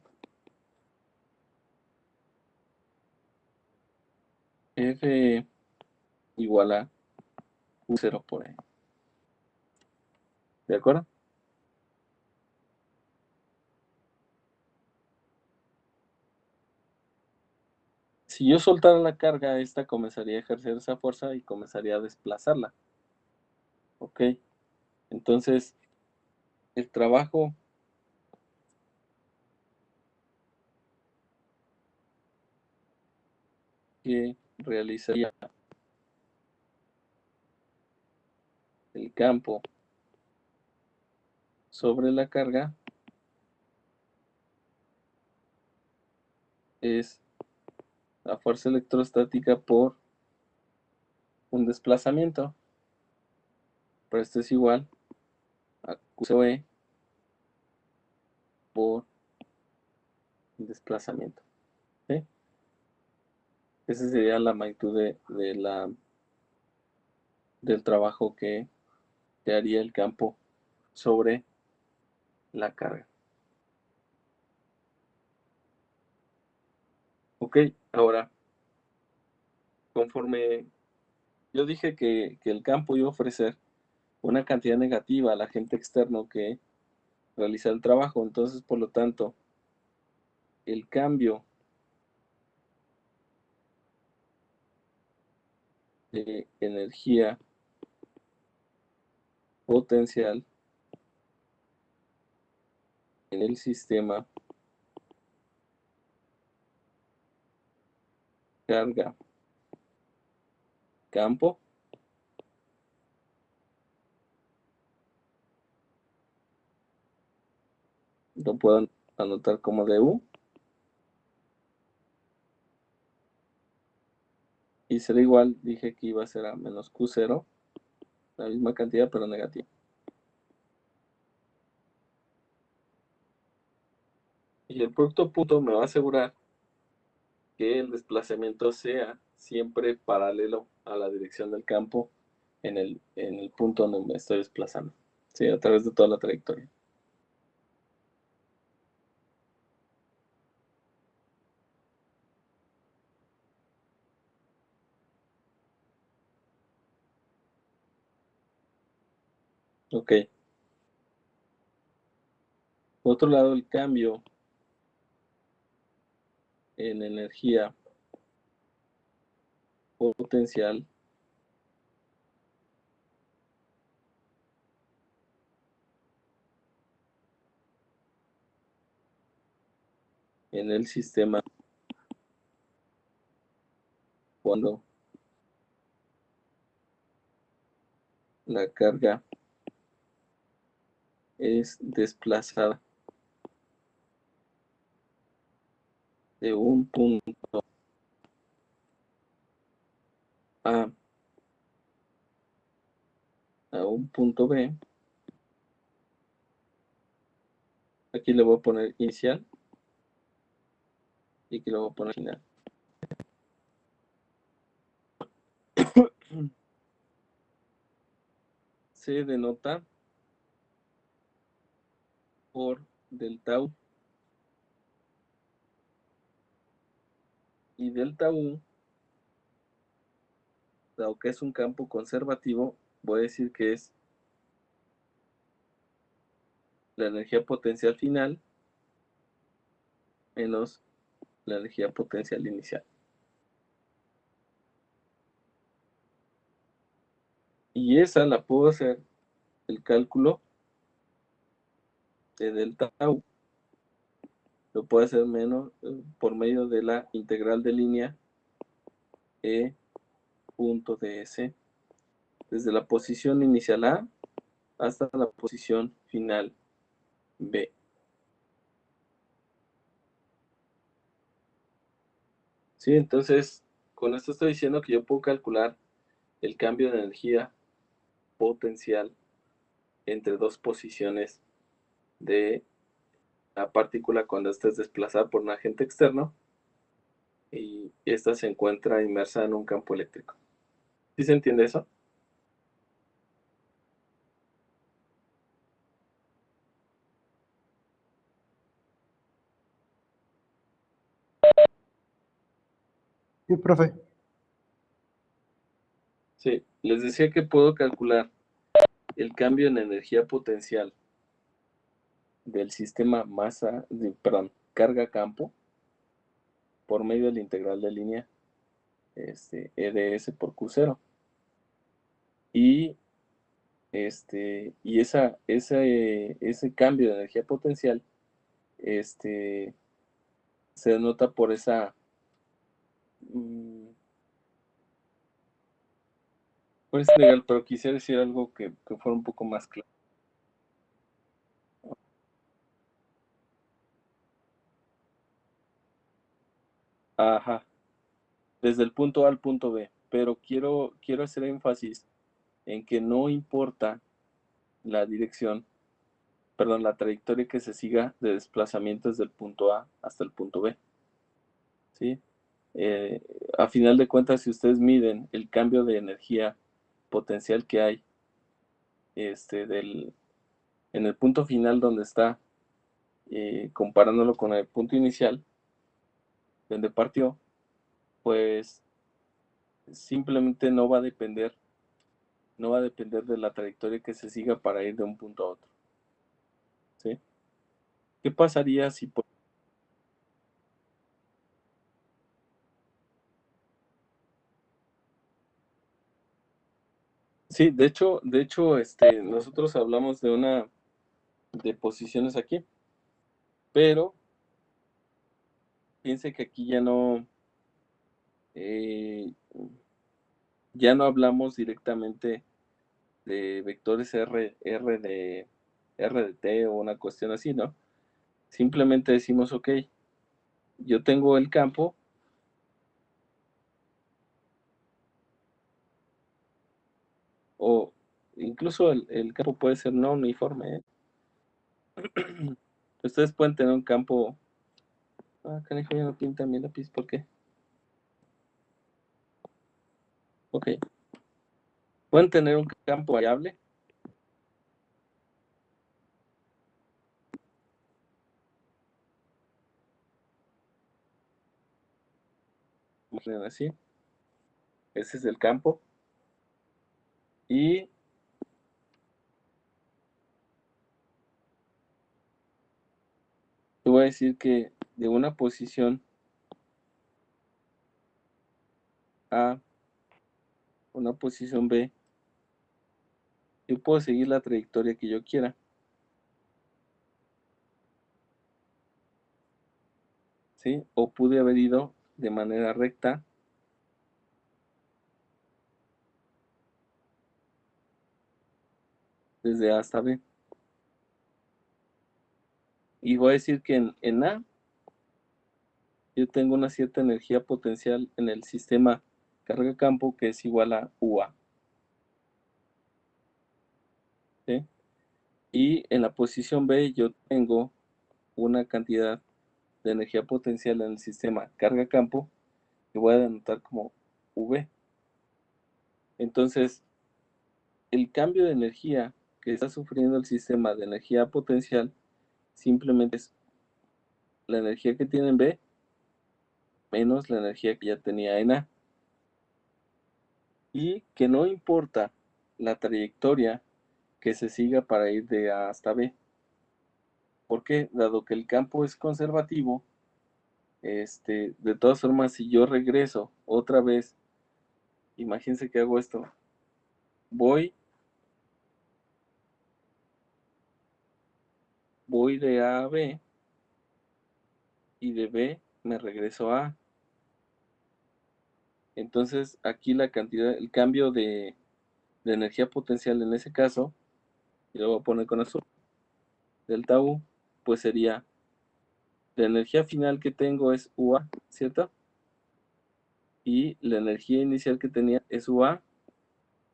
F igual a Q0 por E. ¿De acuerdo? Si yo soltara la carga, esta comenzaría a ejercer esa fuerza y comenzaría a desplazarla. ¿Ok? Entonces, el trabajo que realizaría el campo sobre la carga es la fuerza electrostática por un desplazamiento. Pero esto es igual a QE por un desplazamiento. ¿Sí? Esa sería la magnitud del trabajo que haría el campo sobre la carga. Ok, ahora, conforme yo dije que el campo iba a ofrecer una cantidad negativa al agente externo que realiza el trabajo, entonces, por lo tanto, el cambio de energía potencial en el sistema carga campo lo puedo anotar como du y será igual, dije que iba a ser a menos Q0, la misma cantidad pero negativa. Y el producto punto me va a asegurar que el desplazamiento sea siempre paralelo a la dirección del campo en el punto donde me estoy desplazando, ¿sí? A través de toda la trayectoria. Ok. Por otro lado, el cambio en energía potencial en el sistema cuando la carga es desplazada de un punto A a un punto B. Aquí le voy a poner inicial y aquí le voy a poner final. Se denota por delta U. Y delta U, dado que es un campo conservativo, voy a decir que es la energía potencial final menos la energía potencial inicial. Y esa la puedo hacer, el cálculo de delta U, lo puedo hacer menos por medio de la integral de línea E punto ds, desde la posición inicial A hasta la posición final B. Sí, entonces, con esto estoy diciendo que yo puedo calcular el cambio de energía potencial entre dos posiciones de la partícula cuando esta es desplazada por un agente externo y esta se encuentra inmersa en un campo eléctrico. ¿Sí se entiende eso? Sí, profe. Sí, les decía que puedo calcular el cambio en energía potencial del sistema carga-campo por medio de la integral de línea EdS por Q0. Y, ese cambio de energía potencial se denota por esa... Pues legal, pero quisiera decir algo que fuera un poco más claro. Ajá, desde el punto A al punto B, pero quiero hacer énfasis en que no importa la dirección, perdón, la trayectoria que se siga de desplazamiento desde el punto A hasta el punto B, ¿sí? A final de cuentas, si ustedes miden el cambio de energía potencial que hay en el punto final donde está, comparándolo con el punto inicial, donde partió, pues simplemente no va a depender de la trayectoria que se siga para ir de un punto a otro, ¿sí? ¿Qué pasaría si Sí, de hecho, nosotros hablamos de posiciones aquí, pero piense que aquí eh, ya no hablamos directamente de vectores R de T o una cuestión así, ¿no? Simplemente decimos, ok, yo tengo el campo, o incluso el campo puede ser no uniforme, ¿eh? Ustedes pueden tener un campo... Ah, canijo, ya no pinta mi lápiz, ¿por qué? Ok. Pueden tener un campo variable. Imaginen así. Ese es el campo. Y te voy a decir que de una posición A, una posición B, yo puedo seguir la trayectoria que yo quiera, ¿sí? O pude haber ido de manera recta desde A hasta B. Y voy a decir que en A yo tengo una cierta energía potencial en el sistema carga-campo que es igual a UA, ¿sí? Y en la posición B yo tengo una cantidad de energía potencial en el sistema carga-campo que voy a denotar como V. Entonces, el cambio de energía que está sufriendo el sistema de energía potencial simplemente es la energía que tiene en B menos la energía que ya tenía en A. Y que no importa la trayectoria que se siga para ir de A hasta B. Porque dado que el campo es conservativo, de todas formas, si yo regreso otra vez, imagínense que hago esto, voy de A a B y de B me regreso a A. Entonces aquí la cantidad, el cambio de energía potencial en ese caso, y lo voy a poner con azul, delta U, pues sería, la energía final que tengo es UA, ¿cierto? Y la energía inicial que tenía es UA,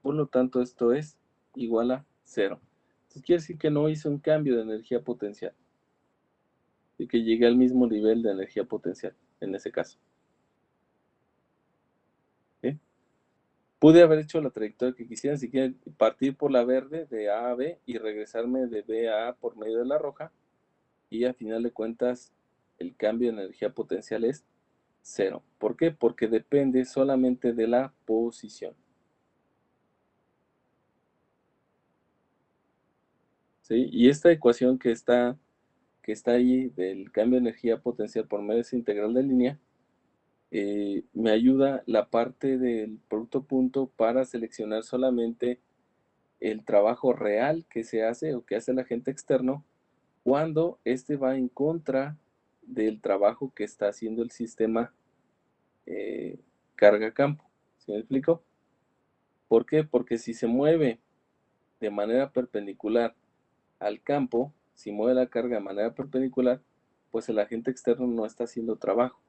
por lo tanto esto es igual a 0. Entonces quiere decir que no hice un cambio de energía potencial, y que llegué al mismo nivel de energía potencial, en ese caso. ¿Sí? Pude haber hecho la trayectoria que quisiera, si quieren partir por la verde de A a B y regresarme de B a A por medio de la roja, y a final de cuentas el cambio de energía potencial es 0. ¿Por qué? Porque depende solamente de la posición. ¿Sí? Y esta ecuación que está ahí del cambio de energía potencial por medio de esa integral de línea, me ayuda la parte del producto punto para seleccionar solamente el trabajo real que se hace o que hace el agente externo cuando este va en contra del trabajo que está haciendo el sistema carga-campo. ¿Sí me explico? ¿Por qué? Porque si se mueve de manera perpendicular al campo, si mueve la carga de manera perpendicular, pues el agente externo no está haciendo trabajo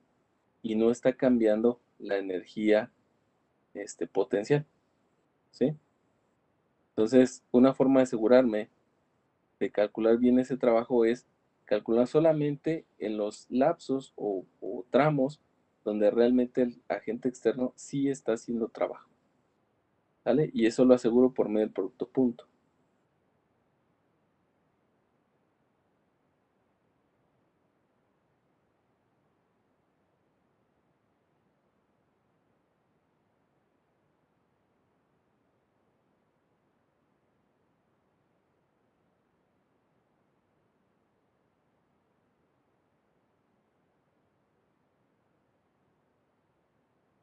y no está cambiando la energía potencial. ¿Sí? Entonces, una forma de asegurarme de calcular bien ese trabajo es calcular solamente en los lapsos o tramos donde realmente el agente externo sí está haciendo trabajo. ¿Vale? Y eso lo aseguro por medio del producto punto.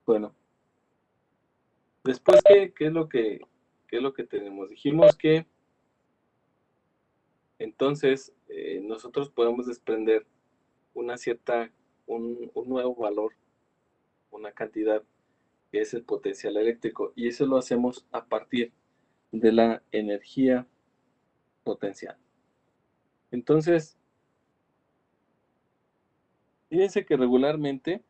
Bueno, después, ¿qué es lo que tenemos? Dijimos que entonces nosotros podemos desprender un nuevo valor, una cantidad que es el potencial eléctrico, y eso lo hacemos a partir de la energía potencial. Entonces, fíjense que regularmente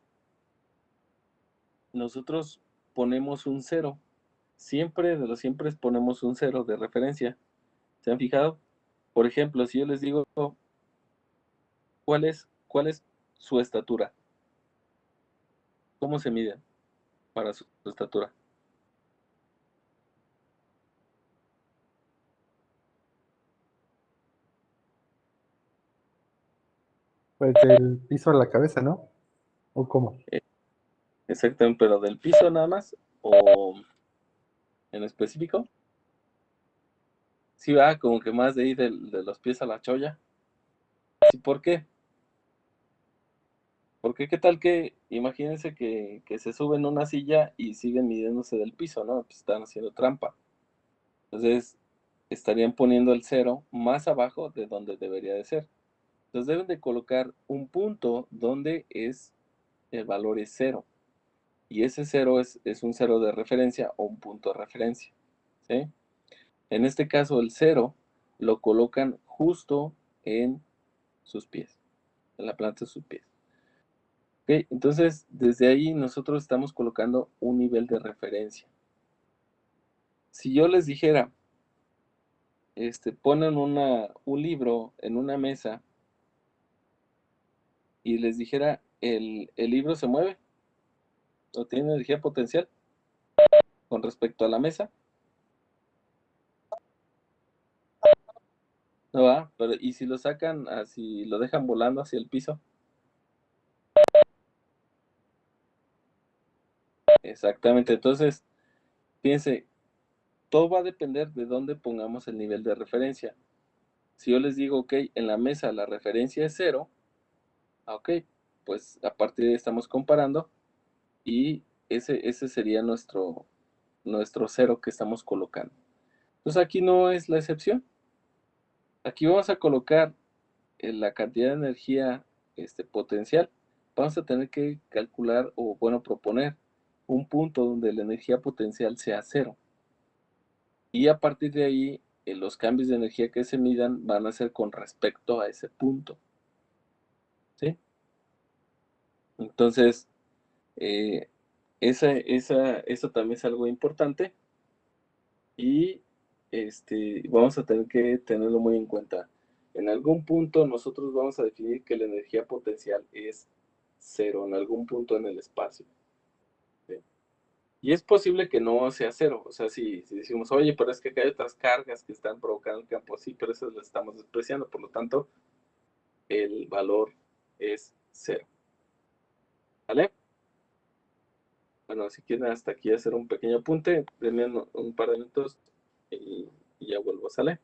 nosotros ponemos un 0. Siempre, de los siempre ponemos un 0 de referencia. ¿Se han fijado? Por ejemplo, si yo les digo, ¿cuál es su estatura? ¿Cómo se miden para su estatura? Pues del piso a la cabeza, ¿no? ¿O cómo? Exactamente, pero del piso nada más o en específico. Sí, va como que más de ahí de los pies a la cholla. Sí, ¿por qué? Porque qué tal que, imagínense que se suben a una silla y siguen midiéndose del piso, ¿no? Pues están haciendo trampa. Entonces, estarían poniendo el 0 más abajo de donde debería de ser. Entonces deben de colocar un punto donde el valor es 0. Y ese 0 es un 0 de referencia o un punto de referencia. ¿Sí? En este caso, el 0 lo colocan justo en sus pies, en la planta de sus pies. ¿Ok? Entonces, desde ahí nosotros estamos colocando un nivel de referencia. Si yo les dijera, ponen un libro en una mesa y les dijera, el libro se mueve o tiene energía potencial con respecto a la mesa, no va, pero ¿y si lo sacan así, lo dejan volando hacia el piso? Exactamente, entonces, fíjense, todo va a depender de dónde pongamos el nivel de referencia. Si yo les digo, ok, en la mesa la referencia es 0, ok, pues a partir de ahí estamos comparando y ese sería nuestro nuestro cero que estamos colocando. Entonces aquí no es la excepción. Aquí vamos a colocar la cantidad de energía potencial. Vamos a tener que calcular o, bueno, proponer un punto donde la energía potencial sea cero. Y a partir de ahí, los cambios de energía que se midan van a ser con respecto a ese punto. ¿Sí? Entonces, eso también es algo importante y vamos a tener que tenerlo muy en cuenta. En algún punto nosotros vamos a definir que la energía potencial es cero, en algún punto en el espacio. ¿Sí? Y es posible que no sea cero, o sea, si decimos, oye, pero es que hay otras cargas que están provocando el campo, sí, pero eso lo estamos despreciando, por lo tanto, el valor es cero. ¿Vale? Bueno, si quieren hasta aquí hacer un pequeño apunte, denme un par de minutos y ya vuelvo, ¿sale?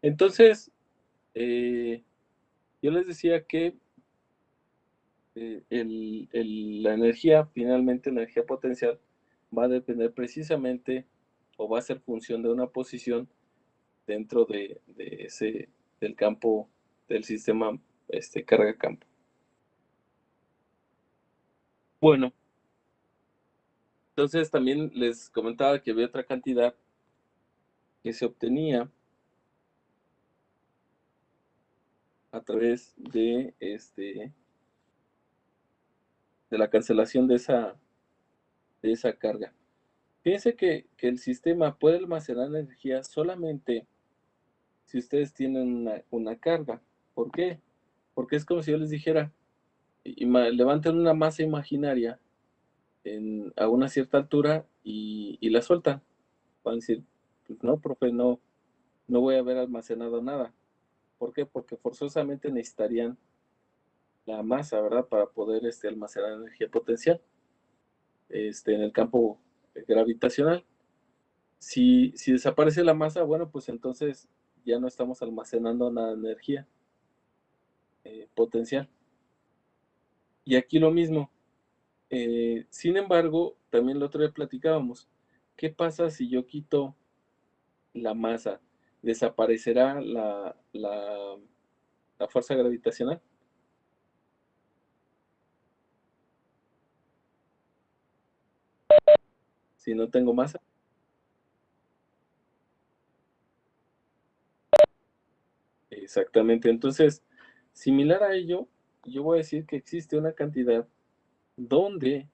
Entonces, yo les decía que la energía, finalmente, energía potencial, va a depender precisamente o va a ser función de una posición dentro del campo del sistema carga-campo. Bueno, entonces también les comentaba que había otra cantidad que se obtenía a través de la cancelación de esa carga. Fíjense que el sistema puede almacenar energía solamente si ustedes tienen una carga. ¿Por qué? Porque es como si yo les dijera, levanten una masa imaginaria a una cierta altura y la sueltan. Van a decir, pues no, profe, no voy a haber almacenado nada. ¿Por qué? Porque forzosamente necesitarían la masa, ¿verdad? Para poder almacenar energía potencial en el campo gravitacional. Si desaparece la masa, bueno, pues entonces ya no estamos almacenando nada de energía potencial. Y aquí lo mismo. Sin embargo, también el otro día platicábamos, ¿qué pasa si yo quito la masa? ¿Desaparecerá la fuerza gravitacional? Si no tengo masa. Exactamente. Entonces, similar a ello, yo voy a decir que existe una cantidad donde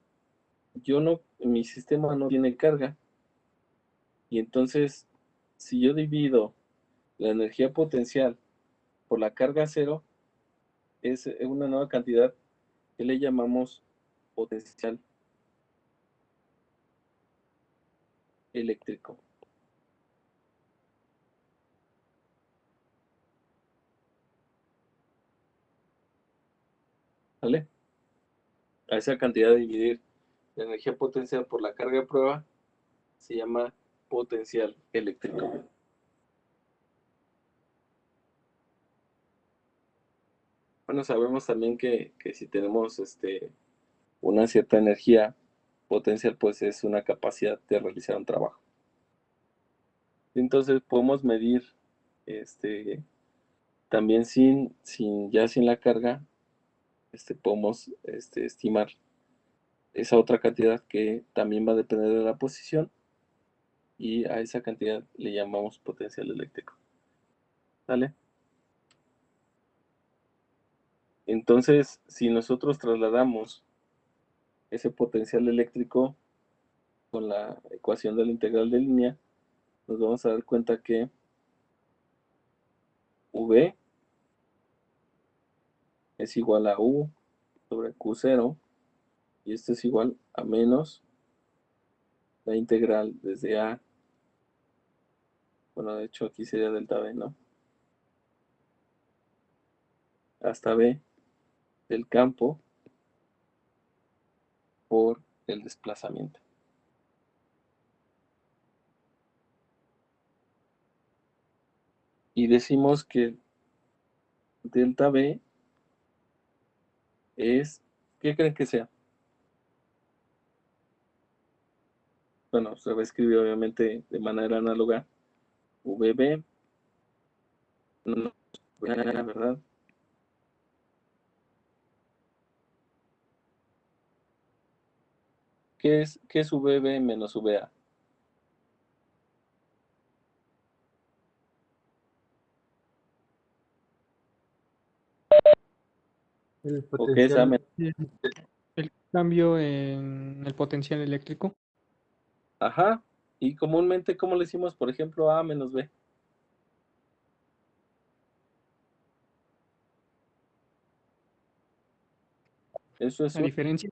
mi sistema no tiene carga. Y entonces, si yo divido la energía potencial por la carga cero, es una nueva cantidad que le llamamos potencial eléctrico. ¿Vale? A esa cantidad de dividir la energía potencial por la carga de prueba se llama potencial eléctrico. Bueno, sabemos también que si tenemos una cierta energía potencial, pues es una capacidad de realizar un trabajo. Entonces podemos medir también sin la carga, podemos estimar esa otra cantidad que también va a depender de la posición, y a esa cantidad le llamamos potencial eléctrico. ¿Vale? Entonces, si nosotros trasladamos ese potencial eléctrico con la ecuación de la integral de línea, nos vamos a dar cuenta que V es igual a U sobre Q0, y esto es igual a menos la integral desde A, bueno, de hecho aquí sería delta B, ¿no? Hasta B del campo por el desplazamiento. Y decimos que delta B es, ¿qué creen que sea? Bueno, se va a escribir obviamente de manera análoga, VB, no, ¿verdad? ¿Qué es VB menos VA? El ¿O qué es A potencial, El cambio en el potencial eléctrico. Ajá. Y comúnmente, ¿cómo le decimos, por ejemplo, A menos B? Eso es La diferencia.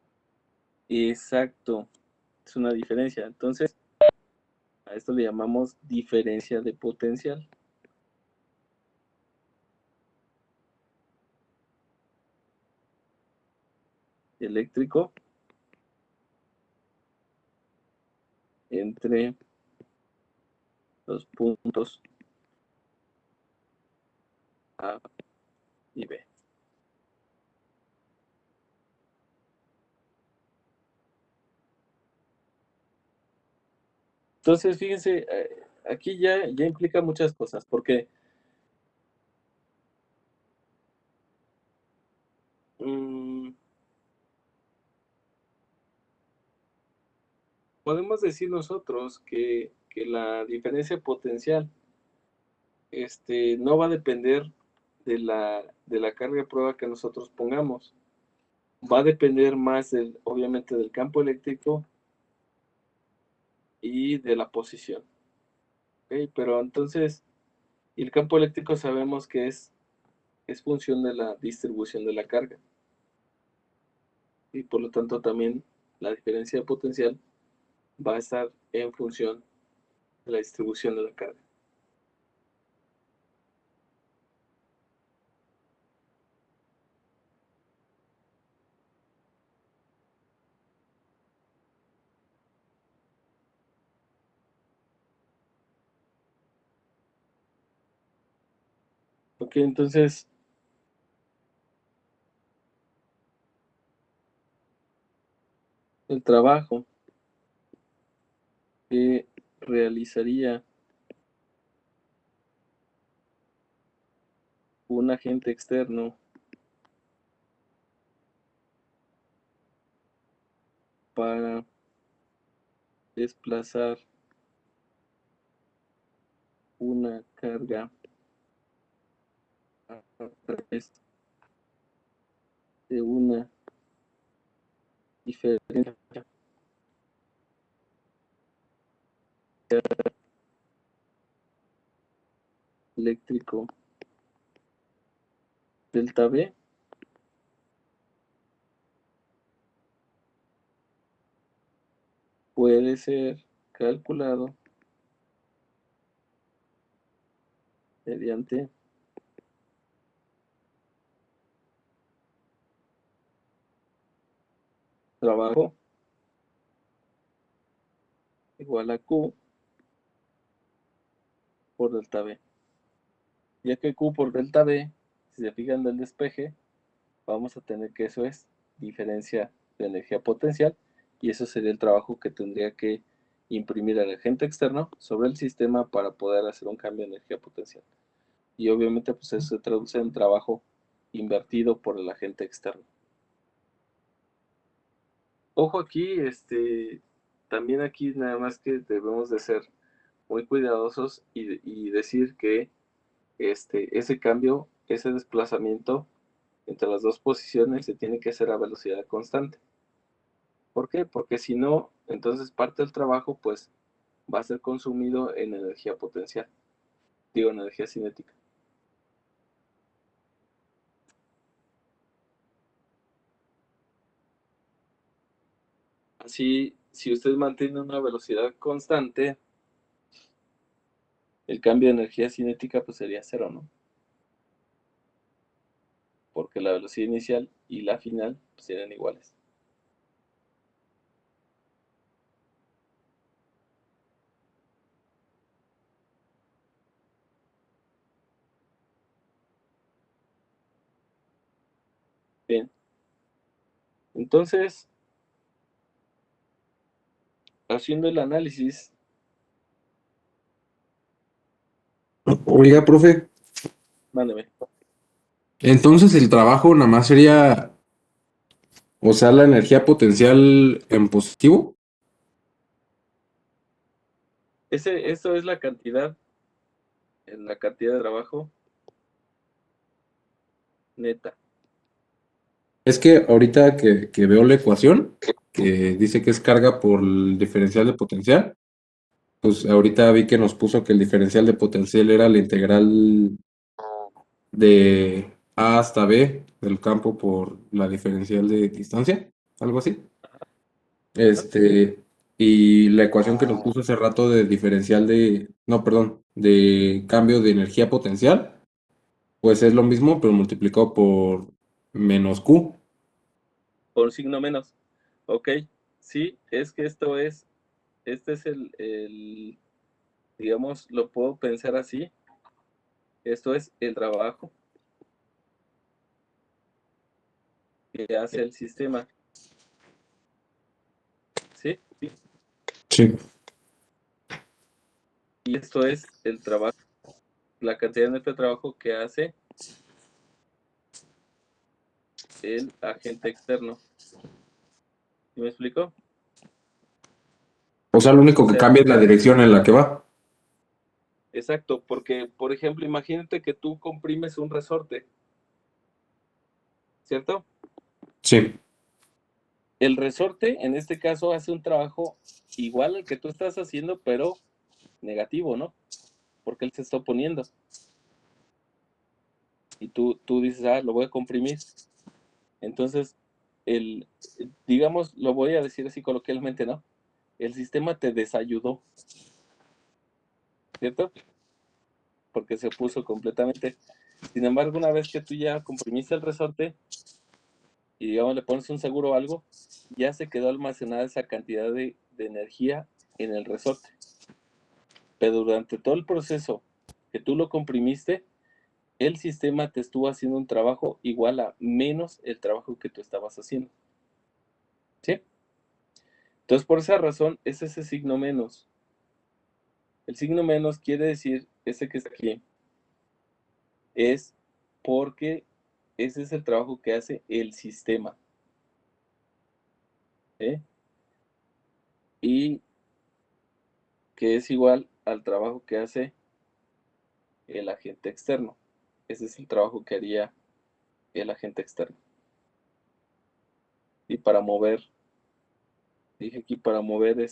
exacto, es una diferencia. Entonces, a esto le llamamos diferencia de potencial eléctrico entre los puntos A y B. Entonces, fíjense, aquí ya implica muchas cosas, porque podemos decir nosotros que la diferencia potencial no va a depender de la carga de prueba que nosotros pongamos. Va a depender más, obviamente, del campo eléctrico y de la posición. ¿Ok? Pero entonces, el campo eléctrico sabemos que es función de la distribución de la carga. Y por lo tanto también la diferencia de potencial va a estar en función de la distribución de la carga. Ok, entonces el trabajo que realizaría un agente externo para desplazar una carga a través de una diferencia eléctrico delta V puede ser calculado mediante trabajo igual a Q por delta V. Ya que Q por delta V, si se fijan del despeje, vamos a tener que eso es diferencia de energía potencial y eso sería el trabajo que tendría que imprimir el agente externo sobre el sistema para poder hacer un cambio de energía potencial. Y obviamente pues eso se traduce en trabajo invertido por el agente externo. Ojo aquí, también aquí nada más que debemos de ser muy cuidadosos y decir que ese cambio, ese desplazamiento entre las dos posiciones se tiene que hacer a velocidad constante. ¿Por qué? Porque si no, entonces parte del trabajo pues va a ser consumido en energía potencial, digo, en energía cinética. Así, si usted mantiene una velocidad constante, el cambio de energía cinética pues sería cero, ¿no? Porque la velocidad inicial y la final pues, serían iguales. Bien, entonces, haciendo el análisis, Oiga, profe, mándeme. entonces el trabajo nada más sería, o sea, la energía potencial en positivo. Eso es la cantidad de trabajo neta. Es que ahorita que veo la ecuación, que dice que es carga por el diferencial de potencial, pues ahorita vi que nos puso que el diferencial de potencial era la integral de A hasta B del campo por la diferencial de distancia, algo así. Este, y la ecuación que nos puso hace rato de diferencial de, no, perdón, de cambio de energía potencial, pues es lo mismo, pero multiplicado por menos Q. Por signo menos. Ok, sí, es que este es digamos, lo puedo pensar así. Esto es el trabajo que hace el sistema. ¿Sí? Sí. Y esto es el trabajo, la cantidad de trabajo que hace el agente externo. ¿Sí me explico? O sea, lo único O que sea, cambia es la dirección en la que va. exacto, porque, por ejemplo, imagínate que tú comprimes un resorte, ¿cierto? Sí. El resorte, en este caso, hace un trabajo igual al que tú estás haciendo, pero negativo, ¿no? Porque él se está oponiendo. Y tú dices, lo voy a comprimir. Entonces, digamos, lo voy a decir así coloquialmente, ¿no? El sistema te desayudó, ¿cierto? Porque se opuso completamente. Sin embargo, una vez que tú ya comprimiste el resorte y, digamos, le pones un seguro o algo, ya se quedó almacenada esa cantidad de energía en el resorte. Pero durante todo el proceso que tú lo comprimiste, el sistema te estuvo haciendo un trabajo igual a menos el trabajo que tú estabas haciendo. ¿Sí? Entonces, por esa razón, es ese signo menos. El signo menos quiere decir, ese que está aquí, es porque ese es el trabajo que hace el sistema. ¿Sí? Y que es igual al trabajo que hace el agente externo. Ese es el trabajo que haría el agente externo. Y para mover, dije aquí, para mover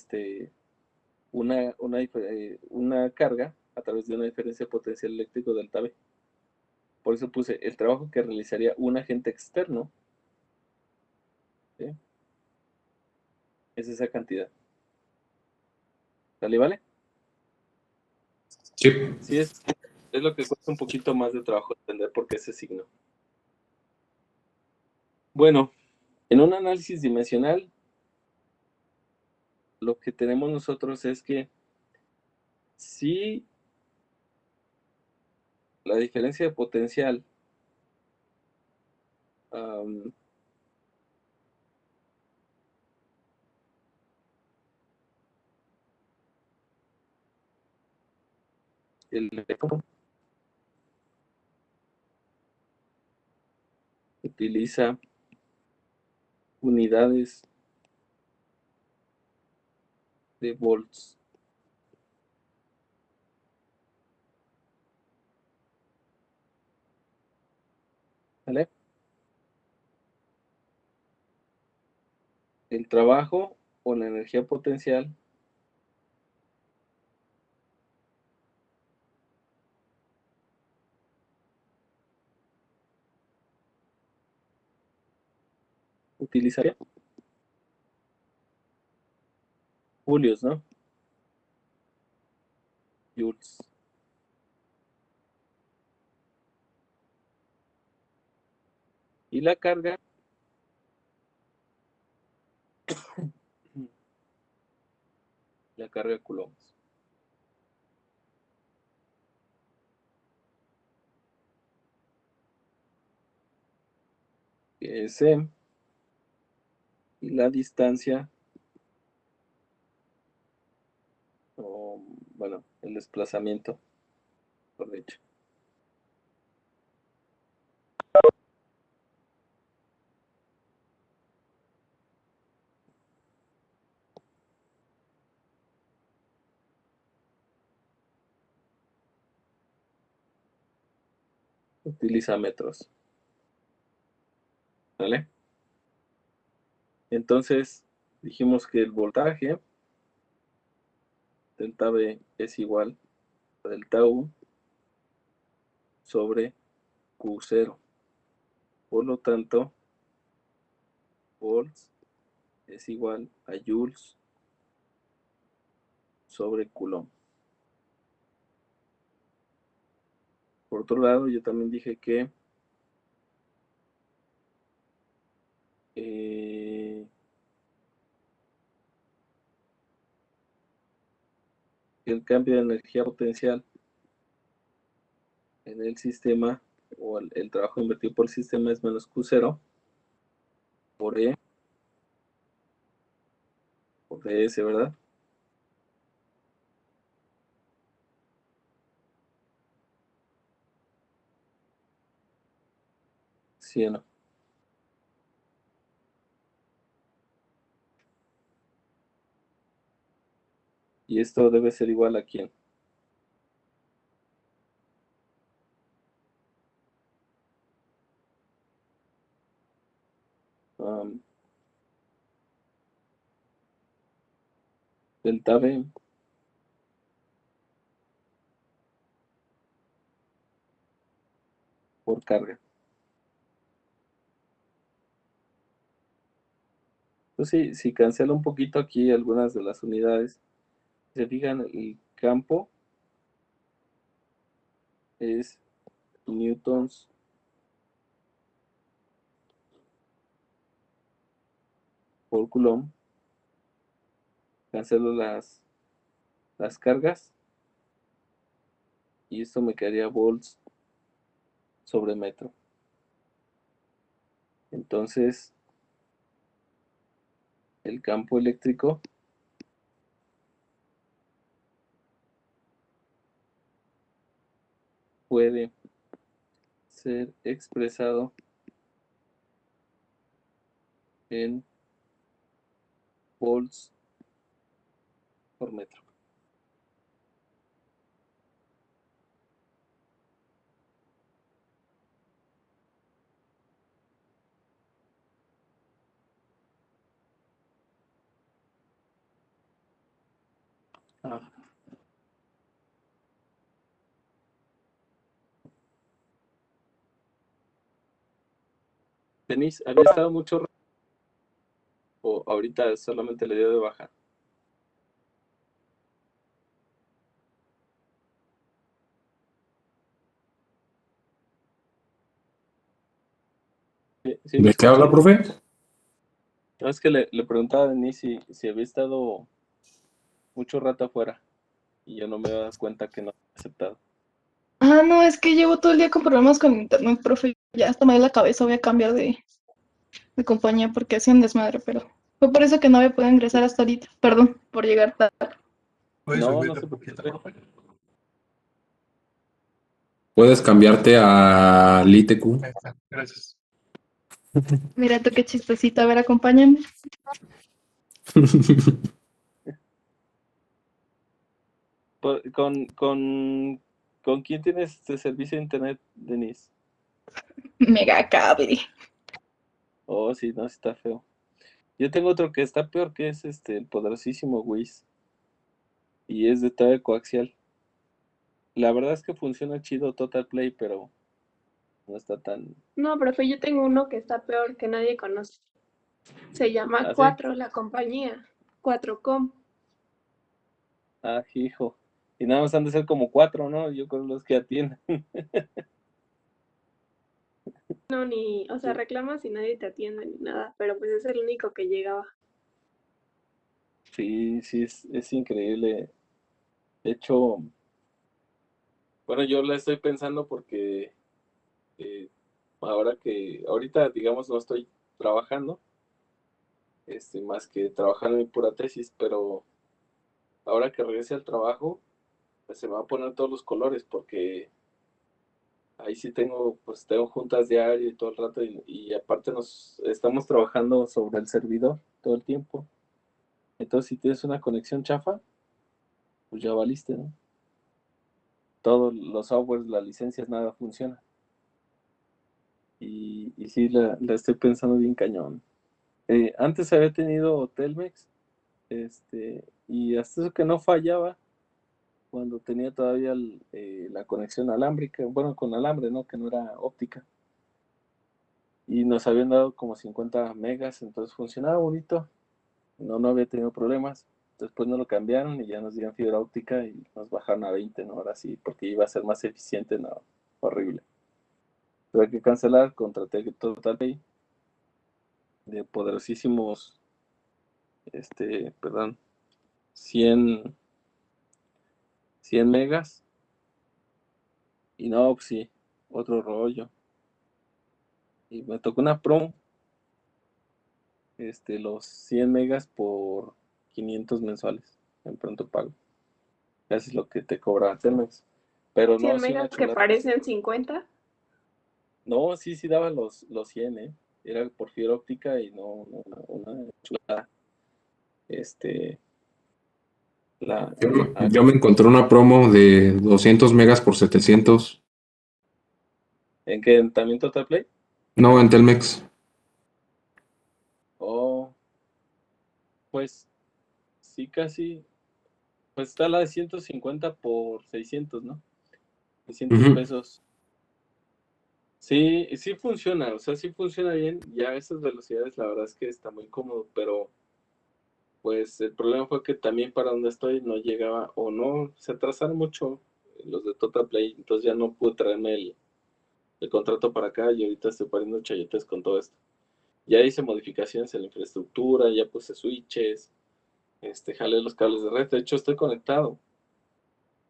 una carga a través de una diferencia de potencial eléctrico delta V. Por eso puse el trabajo que realizaría un agente externo. ¿Sí? Es esa cantidad. ¿Sale, vale? Sí. Sí, es lo que cuesta un poquito más de trabajo entender por qué ese signo. Bueno, en un análisis dimensional, lo que tenemos nosotros es que si la diferencia de potencial el electrón utiliza unidades de volts. ¿Vale? El trabajo o la energía potencial utilizaría julios, ¿no? Joules. Y la carga coulombs. Que es M. Y la distancia, o bueno, el desplazamiento, por dicho. Utiliza metros. ¿Vale? Entonces, dijimos que el voltaje delta V es igual a delta U sobre Q0. Por lo tanto, volts es igual a joules sobre coulomb. Por otro lado, yo también dije que el cambio de energía potencial en el sistema, o el trabajo invertido por el sistema, es menos Q0 por E por DS, ¿verdad? ¿Sí o no? Y esto debe ser igual a quién. delta V por carga. Entonces, si cancela un poquito aquí algunas de las unidades, se fijan, el campo es newtons por coulomb. Cancelo las cargas y esto me quedaría volts sobre metro. Entonces, el campo eléctrico puede ser expresado en volts por metro. Ah. Denise, ¿había estado mucho rato o ahorita solamente le dio de baja? ¿Sí me ¿De qué habla, escuchan? profe? No, es que le preguntaba a Denise si había estado mucho rato afuera y yo no me había dado cuenta que no había aceptado. Ah, no, es que llevo todo el día con problemas con internet, profe. Ya hasta me da la cabeza, voy a cambiar de compañía porque hacían desmadre, pero fue por eso que no había podido ingresar hasta ahorita. Perdón por llegar tarde. No se preocupe. Puedes cambiarte a LITQ. Gracias. Mira tú qué chistosito, a ver, acompáñame. ¿Con quién tienes este servicio de internet, Denise? Mega cable. Oh, sí, no, sí está feo. Yo tengo otro que está peor, que es el poderosísimo Wiz. Y es de TV coaxial. La verdad es que funciona chido Total Play, pero no está tan... No, profe, yo tengo uno que está peor que nadie conoce. Se llama ¿Ah, sí? 4, la compañía. 4Com. Ah, hijo. Y nada más han de ser como 4, ¿no? Yo creo los que atienden. No, ni, o sea, reclamas y nadie te atiende ni nada, pero pues es el único que llegaba. Sí, sí, es increíble. De hecho, bueno, yo la estoy pensando porque ahorita, digamos, no estoy trabajando, más que trabajando en mi pura tesis, pero ahora que regrese al trabajo, pues se me va a poner todos los colores porque ahí sí tengo juntas diario y todo el rato y aparte nos estamos trabajando sobre el servidor todo el tiempo. Entonces, si tienes una conexión chafa, pues ya valiste, ¿no? Todos los softwares, las licencias, nada funciona. Y sí, la estoy pensando bien cañón. Antes había tenido Telmex, y hasta eso que no fallaba cuando tenía todavía la conexión alámbrica, bueno, con alambre, ¿no? Que no era óptica. Y nos habían dado como 50 megas, entonces funcionaba bonito. No había tenido problemas. Después nos lo cambiaron y ya nos dieron fibra óptica y nos bajaron a 20, ¿no? Ahora sí, porque iba a ser más eficiente, no, horrible. Tuve que cancelar, contraté Total de poderosísimos, perdón, 100, 100 megas. Y no, pues sí, otro rollo. Y me tocó una promo, los 100 megas por 500 mensuales en pronto pago. Eso es lo que te cobra Telmex. Pero 100 no, sí megas una que chulada. parecen 50. No, sí daba los 100, ¿eh? Era por fibra óptica y no una chulada. Este, la, Yo me encontré una promo de 200 megas por 700. ¿En qué? ¿También Total Play? No, en Telmex. Oh, pues sí, casi. Pues está la de 150 por 600, ¿no? 600 Ujú. pesos. Sí, sí funciona, o sea, sí funciona bien. Ya a esas velocidades, la verdad es que está muy cómodo, pero pues el problema fue que también para donde estoy no llegaba o no, se atrasaron mucho los de Total Play, entonces ya no pude traerme el contrato para acá y ahorita estoy pariendo chayotes con todo esto. Ya hice modificaciones en la infraestructura, ya puse switches, jalé los cables de red. De hecho, estoy conectado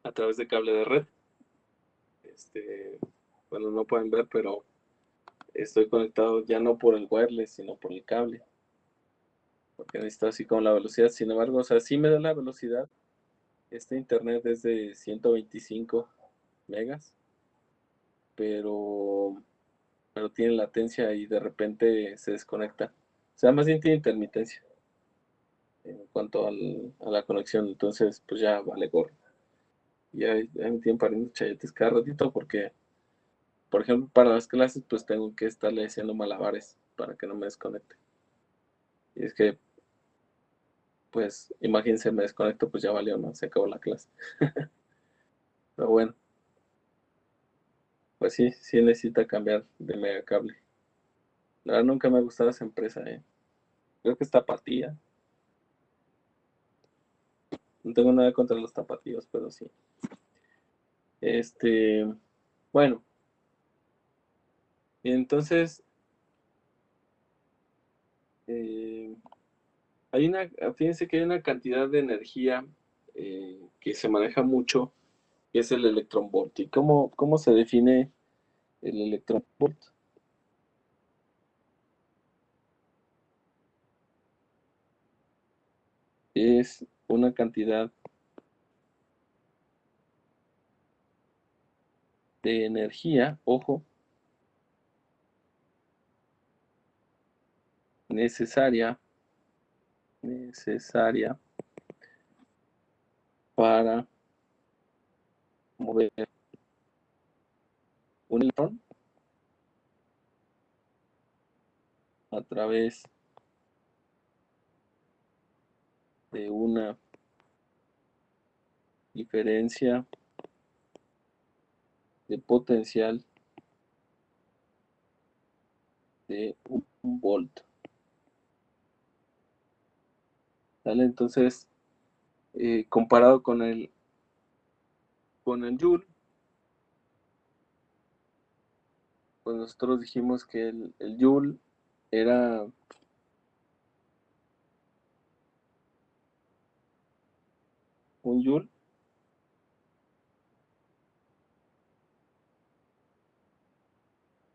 a través de cable de red. Este, bueno, no pueden ver, pero estoy conectado ya no por el wireless, sino por el cable. Porque necesito así como la velocidad. Sin embargo, o sea, sí me da la velocidad. Este internet es de 125 megas, pero, pero tiene latencia y de repente se desconecta. O sea, más bien tiene intermitencia en cuanto a la conexión. Entonces, pues ya vale gorro. Ya me tienen pariendo chayotes cada ratito porque, por ejemplo, para las clases, pues tengo que estarle haciendo malabares para que no me desconecte. Y es que, pues, imagínense, me desconecto, pues ya valió, ¿no? Se acabó la clase. Pero bueno, pues sí, sí necesita cambiar de megacable. La verdad nunca me ha gustado esa empresa, ¿eh? Creo que es Tapatía. No tengo nada contra los tapatíos, pero sí. Este, bueno, y entonces, eh, fíjense que hay una cantidad de energía que se maneja mucho, que es el electronvolt. ¿Y cómo se define el electronvolt? Es una cantidad de energía, ojo, necesaria para mover un electrón a través de una diferencia de potencial de un volt. ¿Vale? Entonces, comparado con el joule, pues nosotros dijimos que el joule era un joule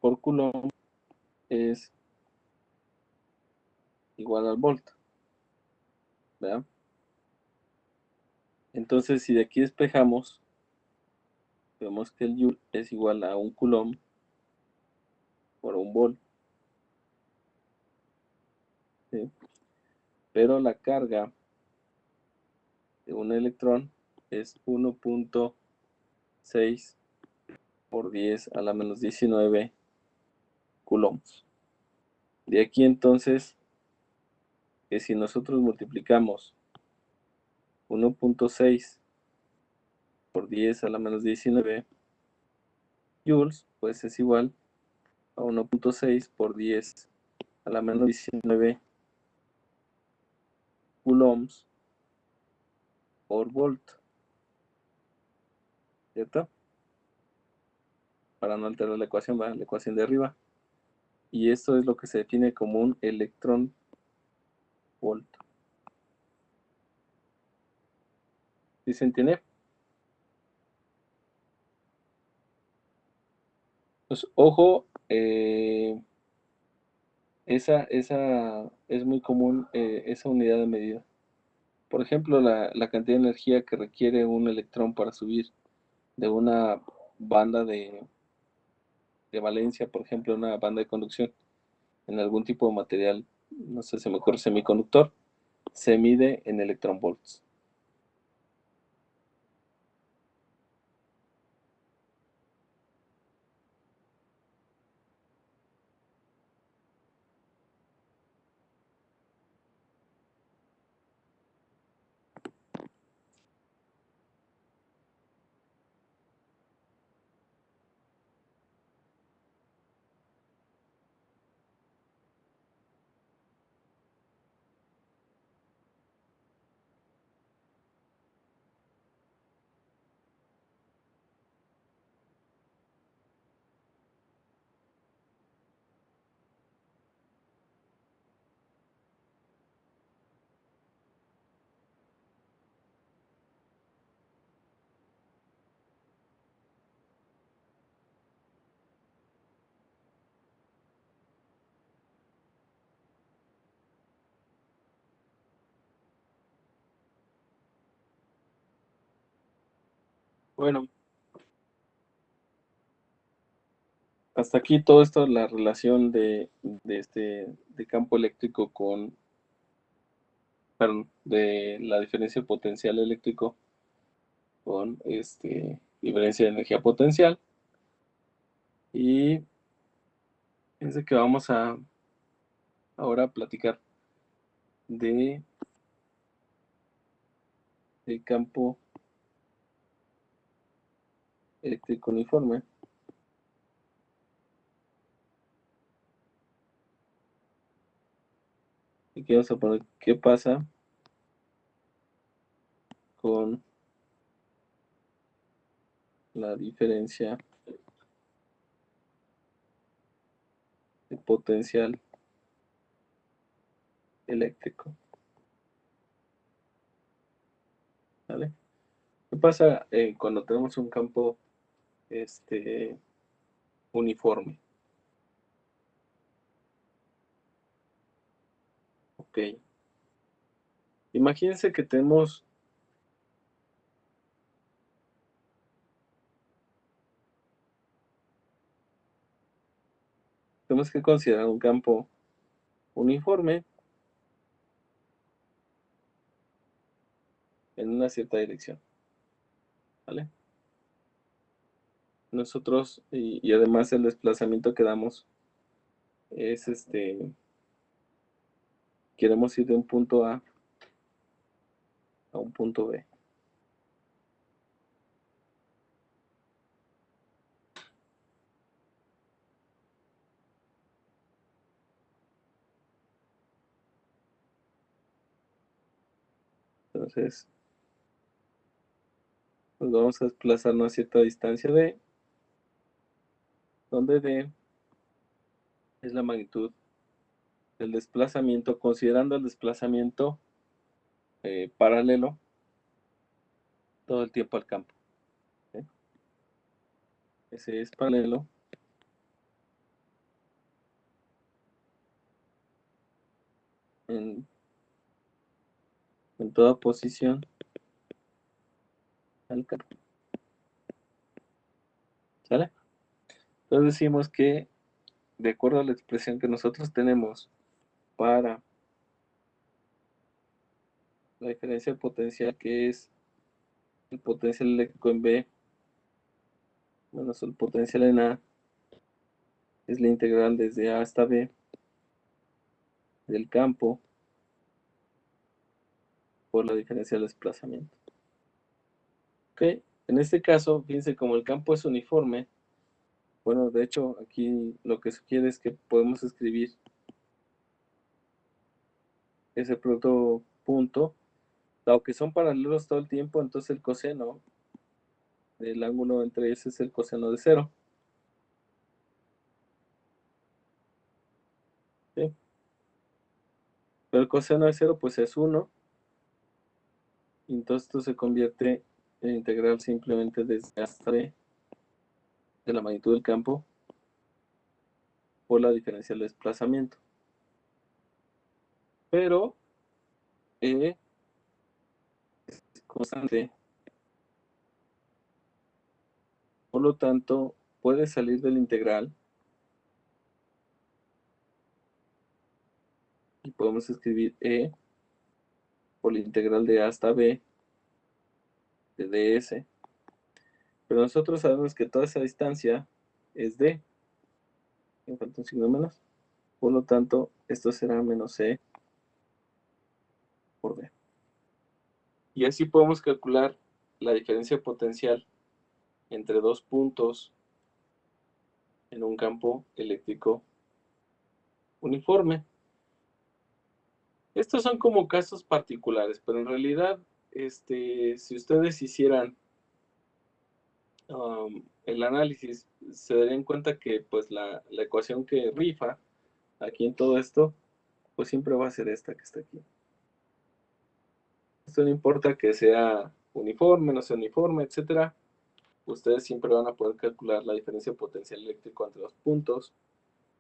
por coulomb es igual al volt, ¿verdad? Entonces, si de aquí despejamos, vemos que el joule es igual a un coulomb por un volt, ¿sí? Pero la carga de un electrón es 1.6 por 10 a la menos 19 coulombs. De aquí entonces, que si nosotros multiplicamos 1.6 por 10 a la menos 19 joules, pues es igual a 1.6 por 10 a la menos 19 coulombs por volt, ¿cierto? Para no alterar la ecuación, va la ecuación de arriba. Y esto es lo que se define como un electrón volt. ¿Sí se entiende? Pues ojo, esa es muy común, esa unidad de medida. Por ejemplo, la cantidad de energía que requiere un electrón para subir de una banda de valencia, por ejemplo, una banda de conducción en algún tipo de material, no sé, se me ocurre semiconductor, se mide en electronvolts. Bueno, hasta aquí todo esto, la relación de campo eléctrico con, perdón, de la diferencia de potencial eléctrico con diferencia de energía potencial. Y es de que vamos a ahora platicar de campo eléctrico uniforme. Y aquí vamos a poner qué pasa con la diferencia de potencial eléctrico. ¿Vale? ¿Qué pasa cuando tenemos un campo uniforme? Ok. Imagínense que tenemos que considerar un campo uniforme en una cierta dirección. ¿Vale? Nosotros, y además el desplazamiento que damos es queremos ir de un punto A a un punto B. Entonces, pues vamos a desplazarnos a cierta distancia D, donde D es la magnitud del desplazamiento, considerando el desplazamiento paralelo todo el tiempo al campo. ¿Sí? Ese es paralelo en toda posición al campo. ¿Sale? Entonces decimos que, de acuerdo a la expresión que nosotros tenemos para la diferencia de potencial, que es el potencial eléctrico en B menos el potencial en A, es la integral desde A hasta B del campo por la diferencia del desplazamiento. Ok, en este caso, fíjense, como el campo es uniforme, bueno, de hecho, aquí lo que sugiere es que podemos escribir ese producto punto, dado que son paralelos todo el tiempo, entonces el coseno del ángulo entre ellos es el coseno de 0. ¿Sí? Pero el coseno de 0 pues es 1, y entonces esto se convierte en integral simplemente desde hasta B de la magnitud del campo por la diferencia del desplazamiento. Pero E es constante, por lo tanto puede salir del integral y podemos escribir E por la integral de A hasta B de ds. Pero nosotros sabemos que toda esa distancia es D. Me falta un signo menos. Por lo tanto, esto será menos E por D. Y así podemos calcular la diferencia potencial entre dos puntos en un campo eléctrico uniforme. Estos son como casos particulares, pero en realidad, si ustedes hicieran el análisis, se darían cuenta que pues la ecuación que rifa aquí en todo esto, pues siempre va a ser esta que está aquí. Esto no importa que sea uniforme, no sea uniforme, etcétera. Ustedes siempre van a poder calcular la diferencia de potencial eléctrico entre los puntos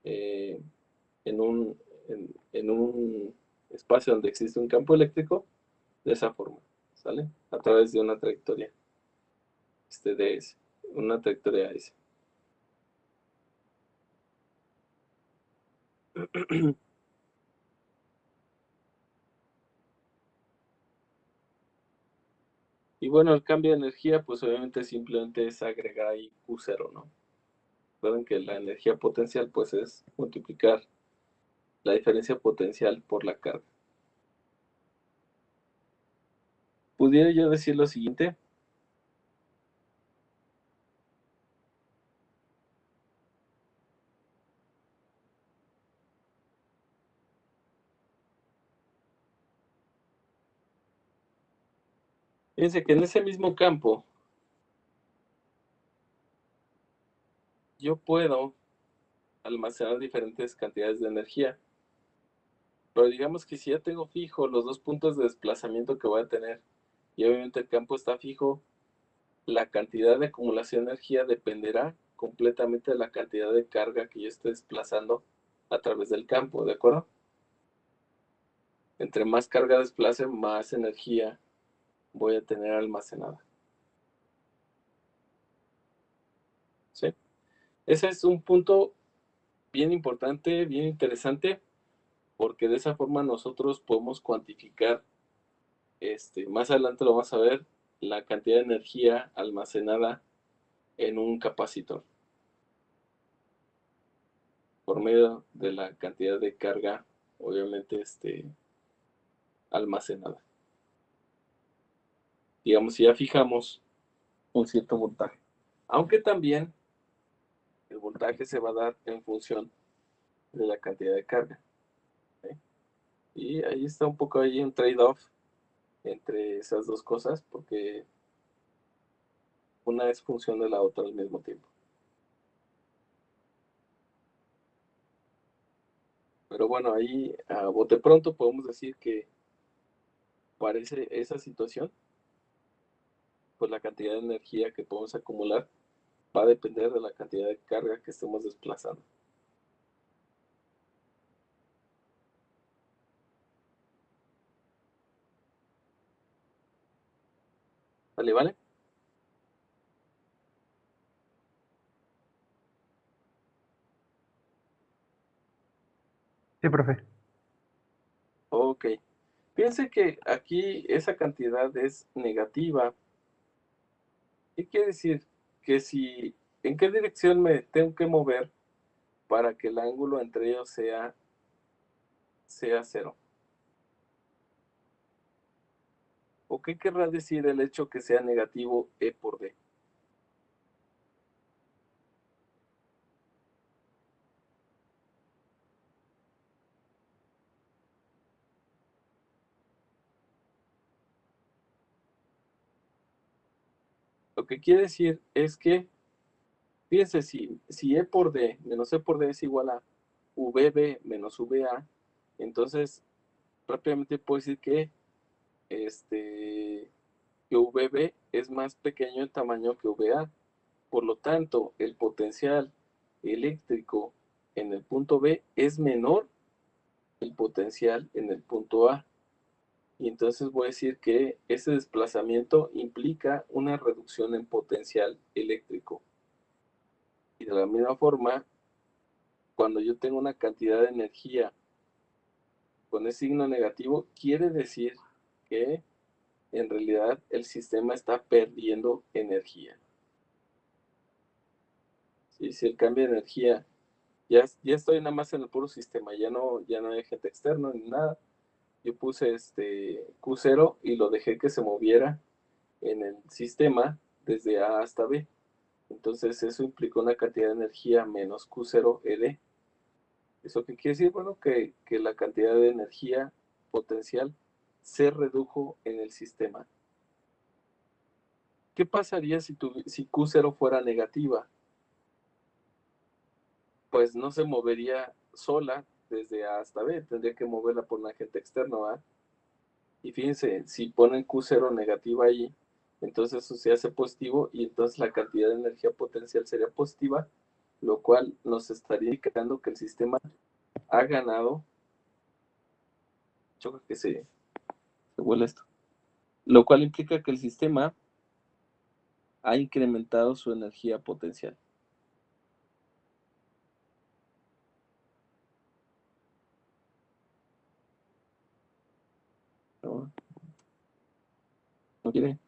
en un espacio donde existe un campo eléctrico de esa forma, ¿sale? A través de una trayectoria. ds, una trayectoria S. Y bueno, el cambio de energía, pues obviamente simplemente es agregar ahí Q0, ¿no? Recuerden que la energía potencial, pues es multiplicar la diferencia potencial por la carga. ¿Pudiera yo decir lo siguiente? Fíjense que en ese mismo campo yo puedo almacenar diferentes cantidades de energía. Pero digamos que si ya tengo fijo los dos puntos de desplazamiento que voy a tener y obviamente el campo está fijo, la cantidad de acumulación de energía dependerá completamente de la cantidad de carga que yo esté desplazando a través del campo, ¿de acuerdo? Entre más carga desplace, más energía voy a tener almacenada. ¿Sí? Ese es un punto bien importante, bien interesante, porque de esa forma nosotros podemos cuantificar, más adelante lo vamos a ver, la cantidad de energía almacenada en un capacitor por medio de la cantidad de carga, obviamente, almacenada. Digamos, si ya fijamos un cierto voltaje, aunque también el voltaje se va a dar en función de la cantidad de carga. ¿Sí? Y ahí está un poco ahí un trade-off entre esas dos cosas, porque una es función de la otra al mismo tiempo. Pero bueno, ahí a bote pronto podemos decir que parece esa situación, pues la cantidad de energía que podemos acumular va a depender de la cantidad de carga que estemos desplazando. ¿Vale, vale? Sí, profe. Ok. Piense que aquí esa cantidad es negativa. ¿Qué quiere decir? Que si, ¿en qué dirección me tengo que mover para que el ángulo entre ellos sea cero? ¿O qué querrá decir el hecho que sea negativo E por D? Lo que quiere decir es que, fíjense, si E por D menos E por D es igual a VB menos VA, entonces rápidamente puedo decir que que VB es más pequeño en tamaño que VA. Por lo tanto, el potencial eléctrico en el punto B es menor que el potencial en el punto A. Y entonces voy a decir que ese desplazamiento implica una reducción en potencial eléctrico. Y de la misma forma, cuando yo tengo una cantidad de energía con ese signo negativo, quiere decir que en realidad el sistema está perdiendo energía. ¿Sí? Si el cambio de energía, ya estoy nada más en el puro sistema, ya no hay agente externo ni nada. Yo puse Q0 y lo dejé que se moviera en el sistema desde A hasta B. Entonces eso implicó una cantidad de energía menos Q0 ED. ¿Eso qué quiere decir? Bueno, que la cantidad de energía potencial se redujo en el sistema. ¿Qué pasaría si Q0 fuera negativa? Pues no se movería sola desde A hasta B, tendría que moverla por un agente externo A. Y fíjense, si ponen Q0 negativa ahí, entonces eso se hace positivo y entonces la cantidad de energía potencial sería positiva, lo cual nos estaría indicando que el sistema ha ganado. Yo creo que se vuela esto. Lo cual implica que el sistema ha incrementado su energía potencial. ¿No? ¿No quiere?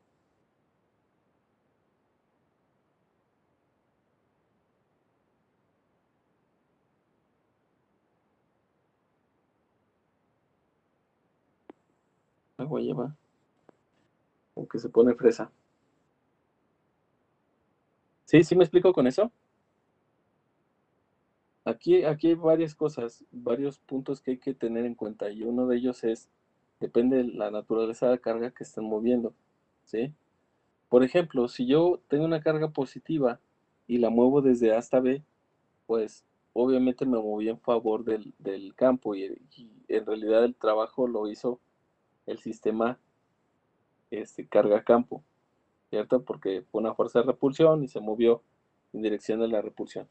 Agua lleva, aunque se pone fresa. ¿Sí? ¿Sí me explico con eso? Aquí hay varias cosas, varios puntos que hay que tener en cuenta, y uno de ellos es, depende de la naturaleza de la carga que estén moviendo, ¿sí? Por ejemplo, si yo tengo una carga positiva y la muevo desde A hasta B, pues obviamente me moví en favor del campo, y en realidad el trabajo lo hizo el sistema carga-campo, ¿cierto? Porque fue una fuerza de repulsión y se movió en dirección de la repulsión.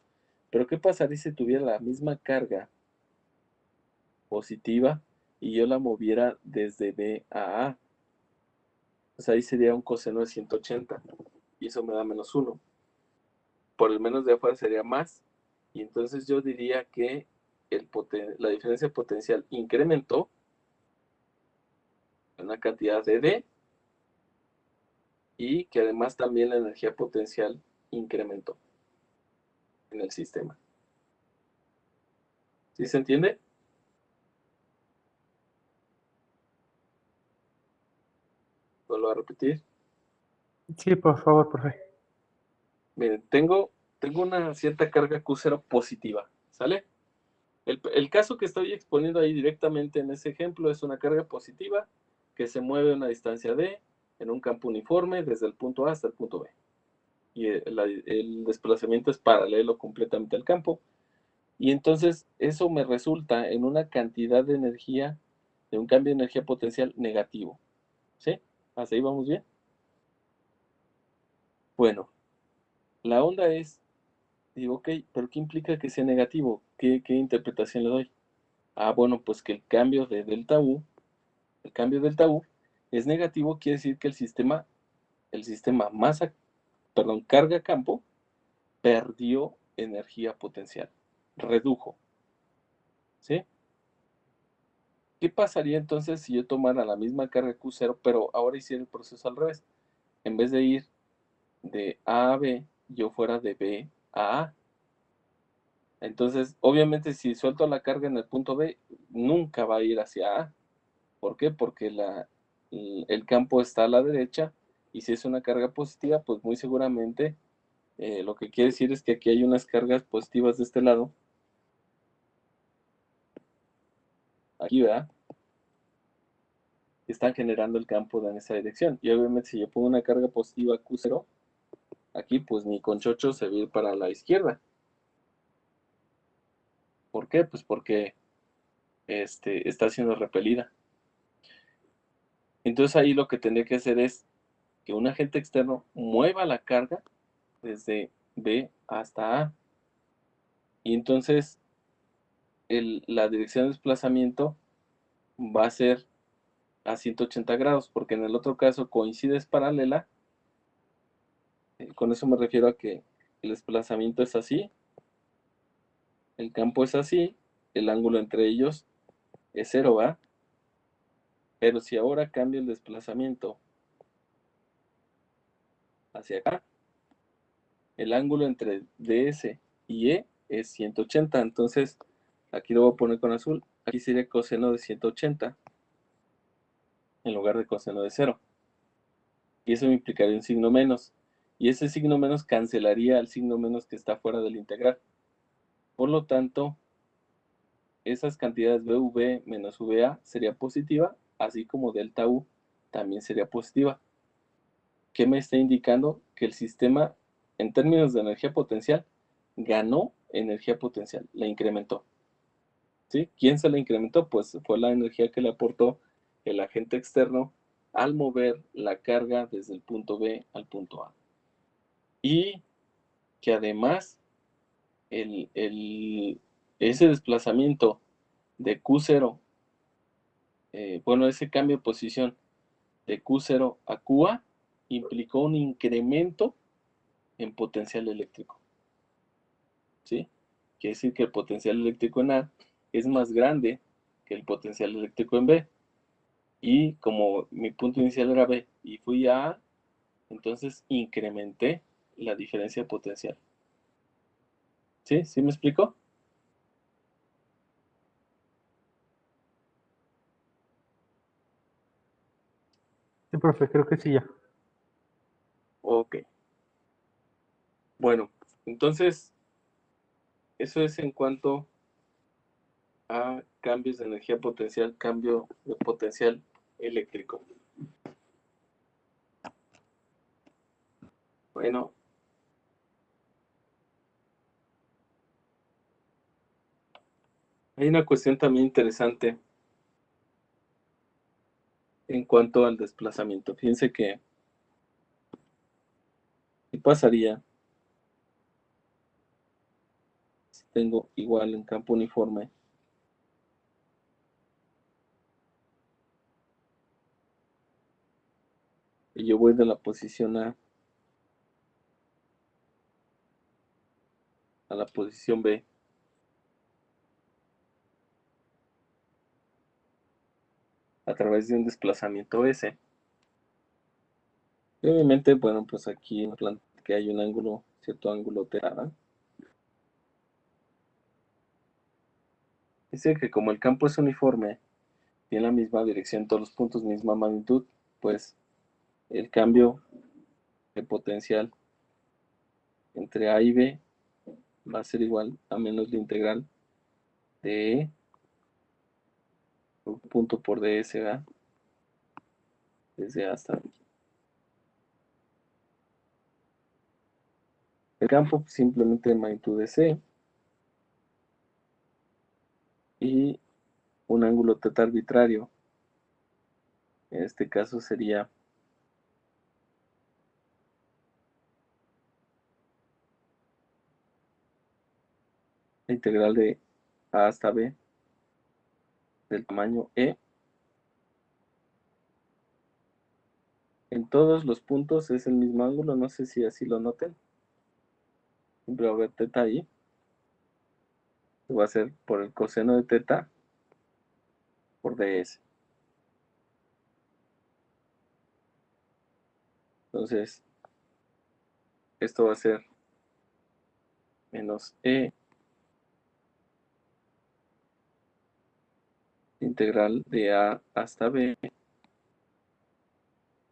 Pero ¿qué pasaría si tuviera la misma carga positiva y yo la moviera desde B a A? Pues ahí sería un coseno de 180 y eso me da menos 1. Por el menos de afuera sería más, y entonces yo diría que la diferencia potencial incrementó en una cantidad de D, y que además también la energía potencial incrementó en el sistema. ¿Sí se entiende? Vuelvo a repetir. Sí, por favor, profe. Miren, tengo una cierta carga Q0 positiva, ¿sale? El caso que estoy exponiendo ahí directamente en ese ejemplo es una carga positiva que se mueve a una distancia D en un campo uniforme desde el punto A hasta el punto B. Y el desplazamiento es paralelo completamente al campo. Y entonces eso me resulta en una cantidad de energía, de un cambio de energía potencial negativo. ¿Sí? ¿Hasta ahí vamos bien? Bueno, la onda es, digo, ok, pero ¿qué implica que sea negativo? ¿Qué interpretación le doy? Ah, bueno, pues que el cambio de delta U es negativo, quiere decir que el sistema carga campo, perdió energía potencial, redujo, ¿sí? ¿Qué pasaría entonces si yo tomara la misma carga Q0, pero ahora hiciera el proceso al revés? En vez de ir de A a B, yo fuera de B a A. Entonces, obviamente, si suelto la carga en el punto B, nunca va a ir hacia A. ¿Por qué? Porque el campo está a la derecha, y si es una carga positiva, pues muy seguramente lo que quiere decir es que aquí hay unas cargas positivas de este lado. Aquí, ¿verdad? Que están generando el campo en esa dirección. Y obviamente si yo pongo una carga positiva Q0, aquí pues mi conchocho se va a ir para la izquierda. ¿Por qué? Pues porque está siendo repelida. Entonces ahí lo que tendría que hacer es que un agente externo mueva la carga desde B hasta A. Y entonces la dirección de desplazamiento va a ser a 180 grados, porque en el otro caso coincide, es paralela. Con eso me refiero a que el desplazamiento es así, el campo es así, el ángulo entre ellos es 0, ¿va? Pero si ahora cambio el desplazamiento hacia acá, el ángulo entre DS y E es 180, entonces aquí lo voy a poner con azul, aquí sería coseno de 180 en lugar de coseno de 0. Y eso me implicaría un signo menos, y ese signo menos cancelaría al signo menos que está fuera del integral. Por lo tanto, esas cantidades BV menos VA sería positiva, así como delta U también sería positiva. ¿Qué me está indicando? Que el sistema, en términos de energía potencial, ganó energía potencial, la incrementó. ¿Sí? ¿Quién se la incrementó? Pues fue la energía que le aportó el agente externo al mover la carga desde el punto B al punto A. Y que además ese desplazamiento de Q0, ese cambio de posición de Q0 a QA implicó un incremento en potencial eléctrico. ¿Sí? Quiere decir que el potencial eléctrico en A es más grande que el potencial eléctrico en B. Y como mi punto inicial era B y fui a A, entonces incrementé la diferencia potencial. ¿Sí? ¿Sí me explico? Sí, profe, creo que sí ya. Ok. Bueno, entonces, eso es en cuanto a cambios de energía potencial, cambio de potencial eléctrico. Bueno, hay una cuestión también interesante en cuanto al desplazamiento. Fíjense que, ¿qué pasaría si tengo igual en campo uniforme? Y yo voy de la posición A a la posición B. A través de un desplazamiento S. Y obviamente, bueno, pues aquí que hay un ángulo, cierto ángulo θ. Dice que como el campo es uniforme, tiene la misma dirección, todos los puntos, misma magnitud, pues el cambio de potencial entre A y B va a ser igual a menos la integral de un punto por ds, ¿verdad? Desde A hasta B. El campo pues, simplemente de magnitud de C y un ángulo θ arbitrario. En este caso sería la integral de A hasta B del tamaño E. En todos los puntos es el mismo ángulo, no sé si así lo noten. Siempre va a haber θ ahí. Va a ser por el coseno de θ por ds. Entonces, esto va a ser menos E integral de A hasta B,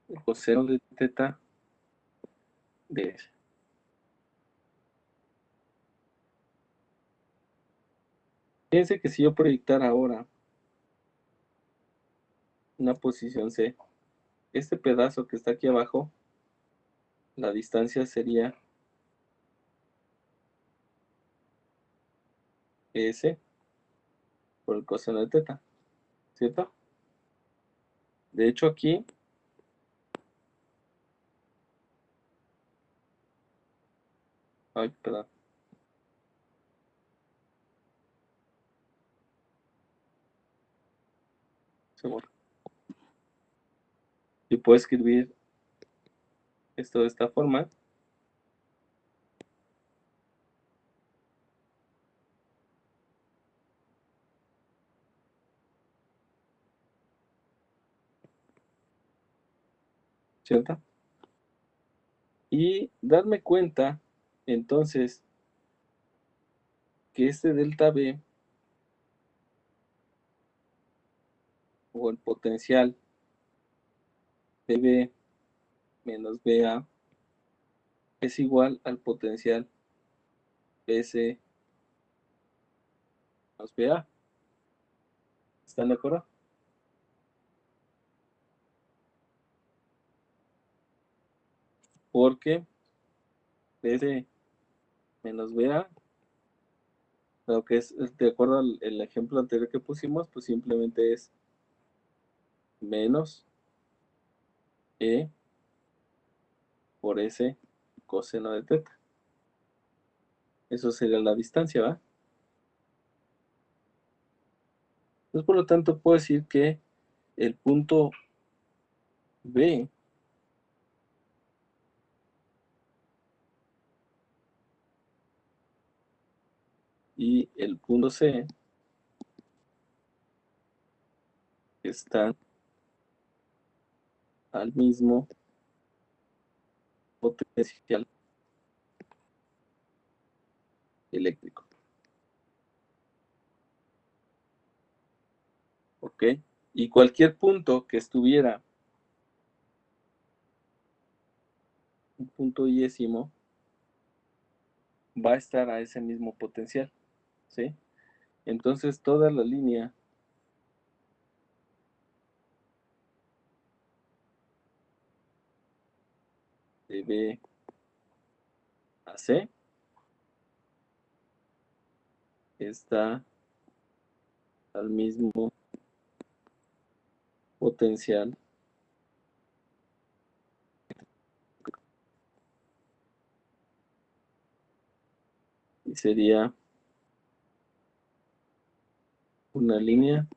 el coseno de θ ds. Fíjense que si yo proyectara ahora una posición C, este pedazo que está aquí abajo, la distancia sería S por el coseno de θ, ¿cierto? De hecho aquí, ay, perdón. Seguro. Y puedo escribir esto de esta forma. ¿Cierto? Y darme cuenta, entonces, que este delta B, o el potencial BB menos BA, es igual al potencial BC menos BA. ¿Están de acuerdo? Porque BC menos BA, lo que es de acuerdo al el ejemplo anterior que pusimos, pues simplemente es menos E por S coseno de θ. Eso sería la distancia, ¿va? Entonces, por lo tanto, puedo decir que el punto B Y el punto C está al mismo potencial eléctrico. ¿Ok? Y cualquier punto que estuviera un punto diésimo va a estar a ese mismo potencial, ¿sí? Entonces toda la línea de B a C está al mismo potencial y sería una línea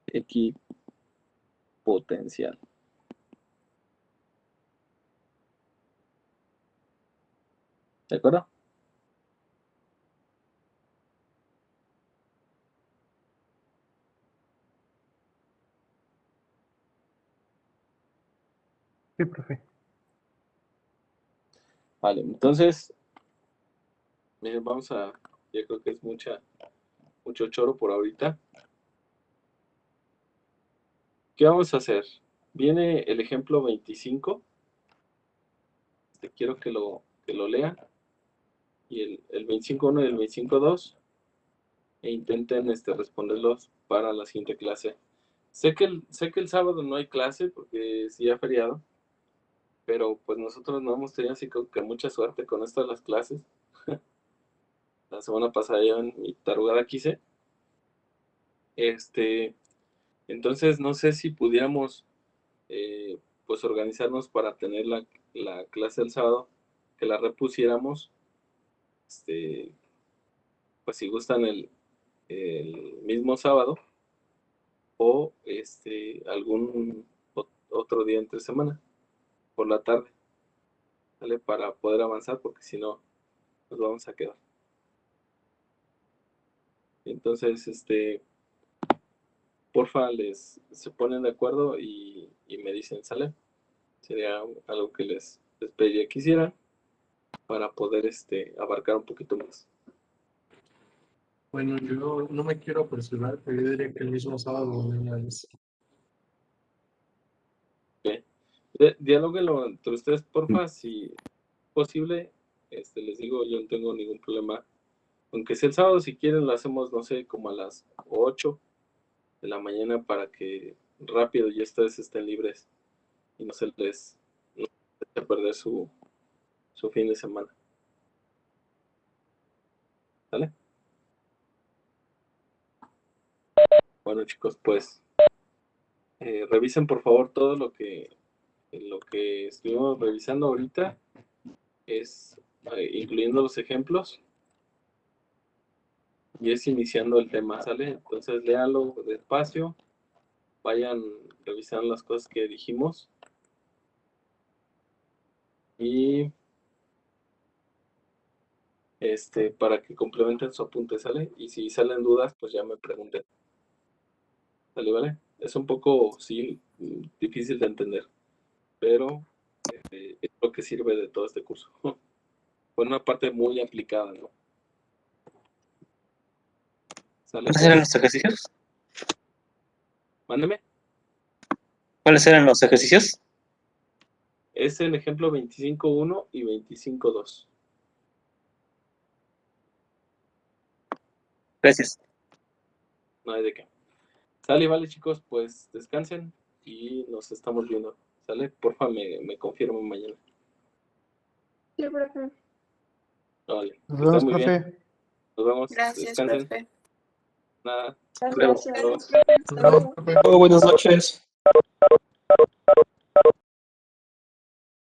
equipotencial. ¿De acuerdo? Sí, profe. Vale, entonces, miren, yo creo que es mucho choro por ahorita. ¿Qué vamos a hacer? Viene el ejemplo 25. Quiero que lo lean. Y el 25.1 y el 25.2. E intenten responderlos para la siguiente clase. Sé que el sábado no hay clase porque es día feriado. Pero pues nosotros no hemos tenido así que mucha suerte con esto de las clases. La semana pasada yo en mi tarugada quise. Entonces no sé si pudiéramos pues organizarnos para tener la clase del sábado, que la repusiéramos, pues si gustan el mismo sábado o algún otro día entre semana, por la tarde, ¿vale? Para poder avanzar, porque si no, nos vamos a quedar. Entonces, porfa, se ponen de acuerdo y me dicen, ¿sale? Sería algo que les pediría que hicieran para poder abarcar un poquito más. Bueno, yo no me quiero apresurar, pero yo diría que el mismo sábado de una vez. Dialóguenlo entre ustedes, porfa, si es posible. Les digo, yo no tengo ningún problema. Aunque sea el sábado, si quieren, lo hacemos, no sé, como a las 8 de la mañana para que rápido ya ustedes estén libres y no se les eche a perder su fin de semana. ¿Vale? Bueno, chicos, pues revisen por favor todo lo que estuvimos revisando ahorita, incluyendo los ejemplos, y es iniciando el tema, ¿sale? Entonces léanlo despacio, vayan revisando las cosas que dijimos y para que complementen su apunte, ¿sale? Y si salen dudas, pues ya me pregunten. ¿Sale, vale? Es un poco, sí, difícil de entender, pero es lo que sirve de todo este curso. Fue una parte muy aplicada, ¿no? ¿Sale? ¿Cuáles eran los ejercicios? Mándeme. ¿Cuáles eran los ejercicios? Es el ejemplo 25.1 y 25.2. Gracias. No hay de qué. Sale, vale, chicos, pues descansen y nos estamos viendo. ¿Sale? Porfa, me confirman mañana. Sí, profe. Vale. Nos Que estén vemos, muy bien. profe. Nos vemos. Gracias, Descansen. profe. Nada. Muchas Luego. gracias. Luego. Hasta luego. Buenas noches.